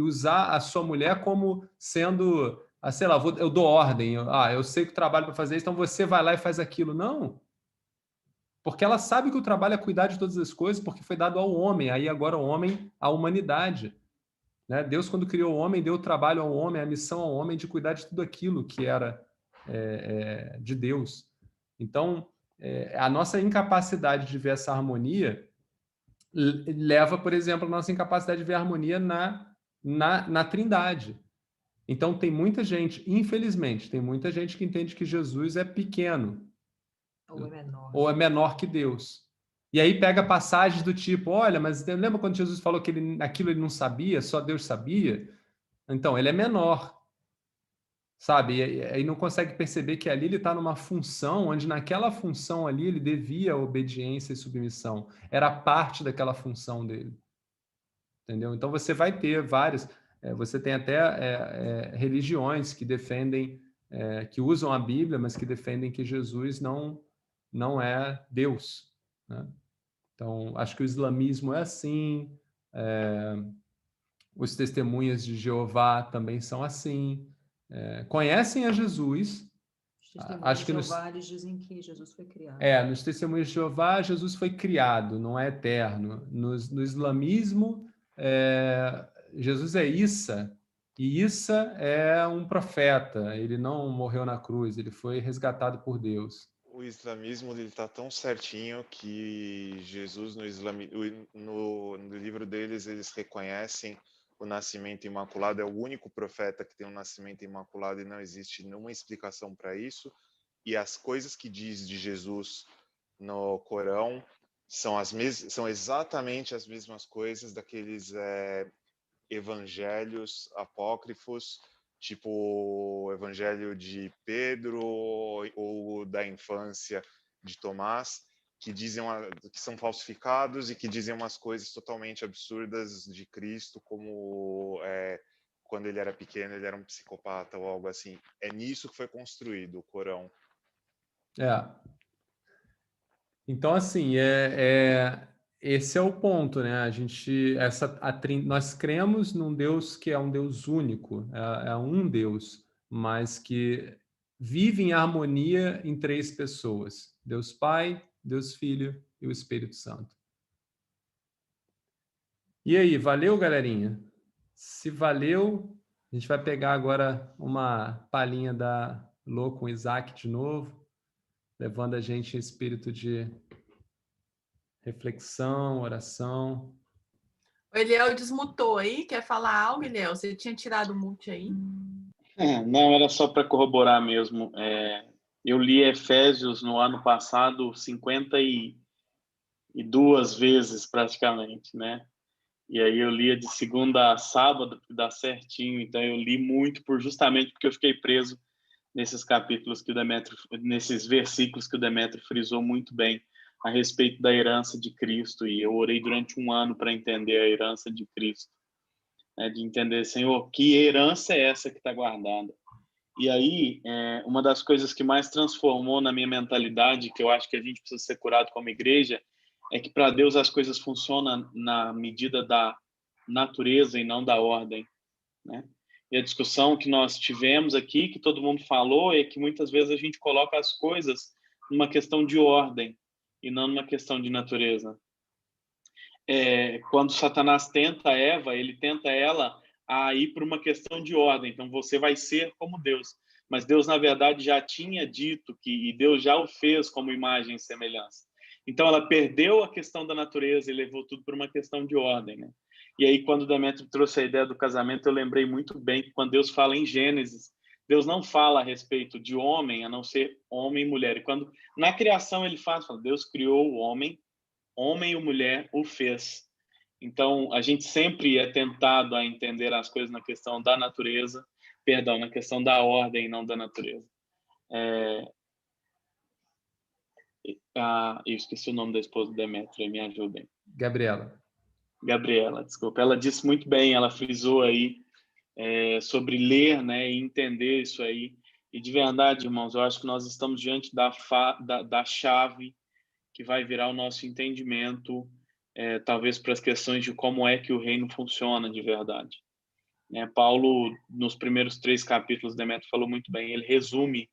usar a sua mulher como sendo, sei lá, eu dou ordem, eu sei que o trabalho para fazer isso, então você vai lá e faz aquilo. Não. Porque ela sabe que o trabalho é cuidar de todas as coisas, porque foi dado ao homem, aí agora o homem, à humanidade. Né? Deus, quando criou o homem, deu o trabalho ao homem, a missão ao homem de cuidar de tudo aquilo que era de Deus. Então, a nossa incapacidade de ver essa harmonia leva, por exemplo, a nossa incapacidade de ver a harmonia na Trindade. Então, tem muita gente, infelizmente, tem muita gente que entende que Jesus é pequeno. Ou é menor que Deus. E aí pega passagens do tipo, olha, mas lembra quando Jesus falou que aquilo ele não sabia, só Deus sabia? Então, ele é menor. Sabe? E aí não consegue perceber que ali ele está numa função, onde naquela função ali ele devia obediência e submissão. Era parte daquela função dele. Entendeu? Então você vai ter várias... você tem até religiões que defendem, que usam a Bíblia, mas que defendem que Jesus não é Deus. Né? Então, acho que o islamismo é assim, os testemunhas de Jeová também são assim, conhecem a Jesus. Acho que nos Jeová, eles dizem que Jesus foi criado. Nos testemunhos de Jeová, Jesus foi criado, não é eterno. No islamismo, Jesus é Issa, e Issa é um profeta, ele não morreu na cruz, ele foi resgatado por Deus. O islamismo está tão certinho que Jesus, no livro deles, eles reconhecem o nascimento imaculado, é o único profeta que tem um nascimento imaculado e não existe nenhuma explicação para isso. E as coisas que diz de Jesus no Corão são exatamente as mesmas coisas daqueles evangelhos apócrifos, tipo o Evangelho de Pedro ou da infância de Tomás, que são falsificados e que dizem umas coisas totalmente absurdas de Cristo, como quando ele era pequeno ele era um psicopata ou algo assim. É nisso que foi construído o Corão. Então, assim, esse é o ponto, né? Nós cremos num Deus que é um Deus único, é um Deus, mas que vive em harmonia em três pessoas: Deus Pai, Deus Filho e o Espírito Santo. E aí, valeu, galerinha? Se valeu, a gente vai pegar agora uma palhinha da Lô com Isaac de novo, levando a gente em espírito de reflexão, oração. O Eliel desmutou aí, quer falar algo, Eliel? Você tinha tirado o mute aí? Não, era só para corroborar mesmo. Eu li Efésios no ano passado 52 vezes praticamente, né? E aí eu lia de segunda a sábado, que dá certinho. Então eu li muito justamente porque eu fiquei preso nesses capítulos nesses versículos que o Demétrio frisou muito bem a respeito da herança de Cristo. E eu orei durante um ano para entender a herança de Cristo, né? De entender, Senhor, que herança é essa que está guardada? E aí, uma das coisas que mais transformou na minha mentalidade, que eu acho que a gente precisa ser curado como igreja, é que para Deus as coisas funcionam na medida da natureza e não da ordem, né? E a discussão que nós tivemos aqui, que todo mundo falou, é que muitas vezes a gente coloca as coisas numa questão de ordem e não numa questão de natureza. Quando Satanás tenta Eva, ele tenta ela a ir para uma questão de ordem. Então, você vai ser como Deus. Mas Deus, na verdade, já tinha dito e Deus já o fez como imagem e semelhança. Então, ela perdeu a questão da natureza e levou tudo para uma questão de ordem, né? E aí, quando o Demétrio trouxe a ideia do casamento, eu lembrei muito bem que quando Deus fala em Gênesis, Deus não fala a respeito de homem, a não ser homem e mulher. E quando na criação ele fala, Deus criou o homem e mulher o fez. Então, a gente sempre é tentado a entender as coisas na questão da natureza, perdão, na questão da ordem, não da natureza. Eu esqueci o nome da esposa do Demétrio, me ajudem. Gabriela, desculpa. Ela disse muito bem, ela frisou aí sobre ler, né, e entender isso aí. E de verdade, irmãos, eu acho que nós estamos diante da chave que vai virar o nosso entendimento, talvez para as questões de como é que o reino funciona de verdade. Paulo, nos primeiros 3 capítulos, Demétrio falou muito bem, ele resume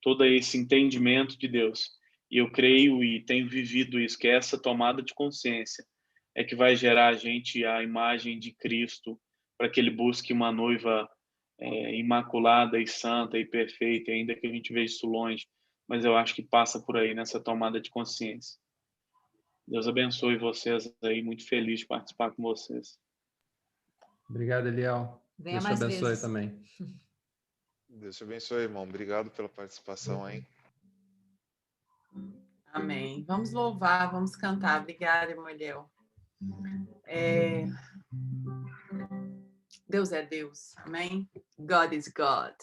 todo esse entendimento de Deus. E eu creio e tenho vivido isso, que essa tomada de consciência é que vai gerar a gente a imagem de Cristo, para que ele busque uma noiva imaculada e santa e perfeita, ainda que a gente veja isso longe, mas eu acho que passa por aí, nessa tomada de consciência. Deus abençoe vocês aí, muito feliz de participar com vocês. Obrigado, Eliel. Venha Deus te mais abençoe vezes. também. Deus te abençoe, irmão. Obrigado pela participação, hein? Amém. Vamos louvar, vamos cantar. Obrigada, irmão Eliel. Deus é Deus. Amém? God is God.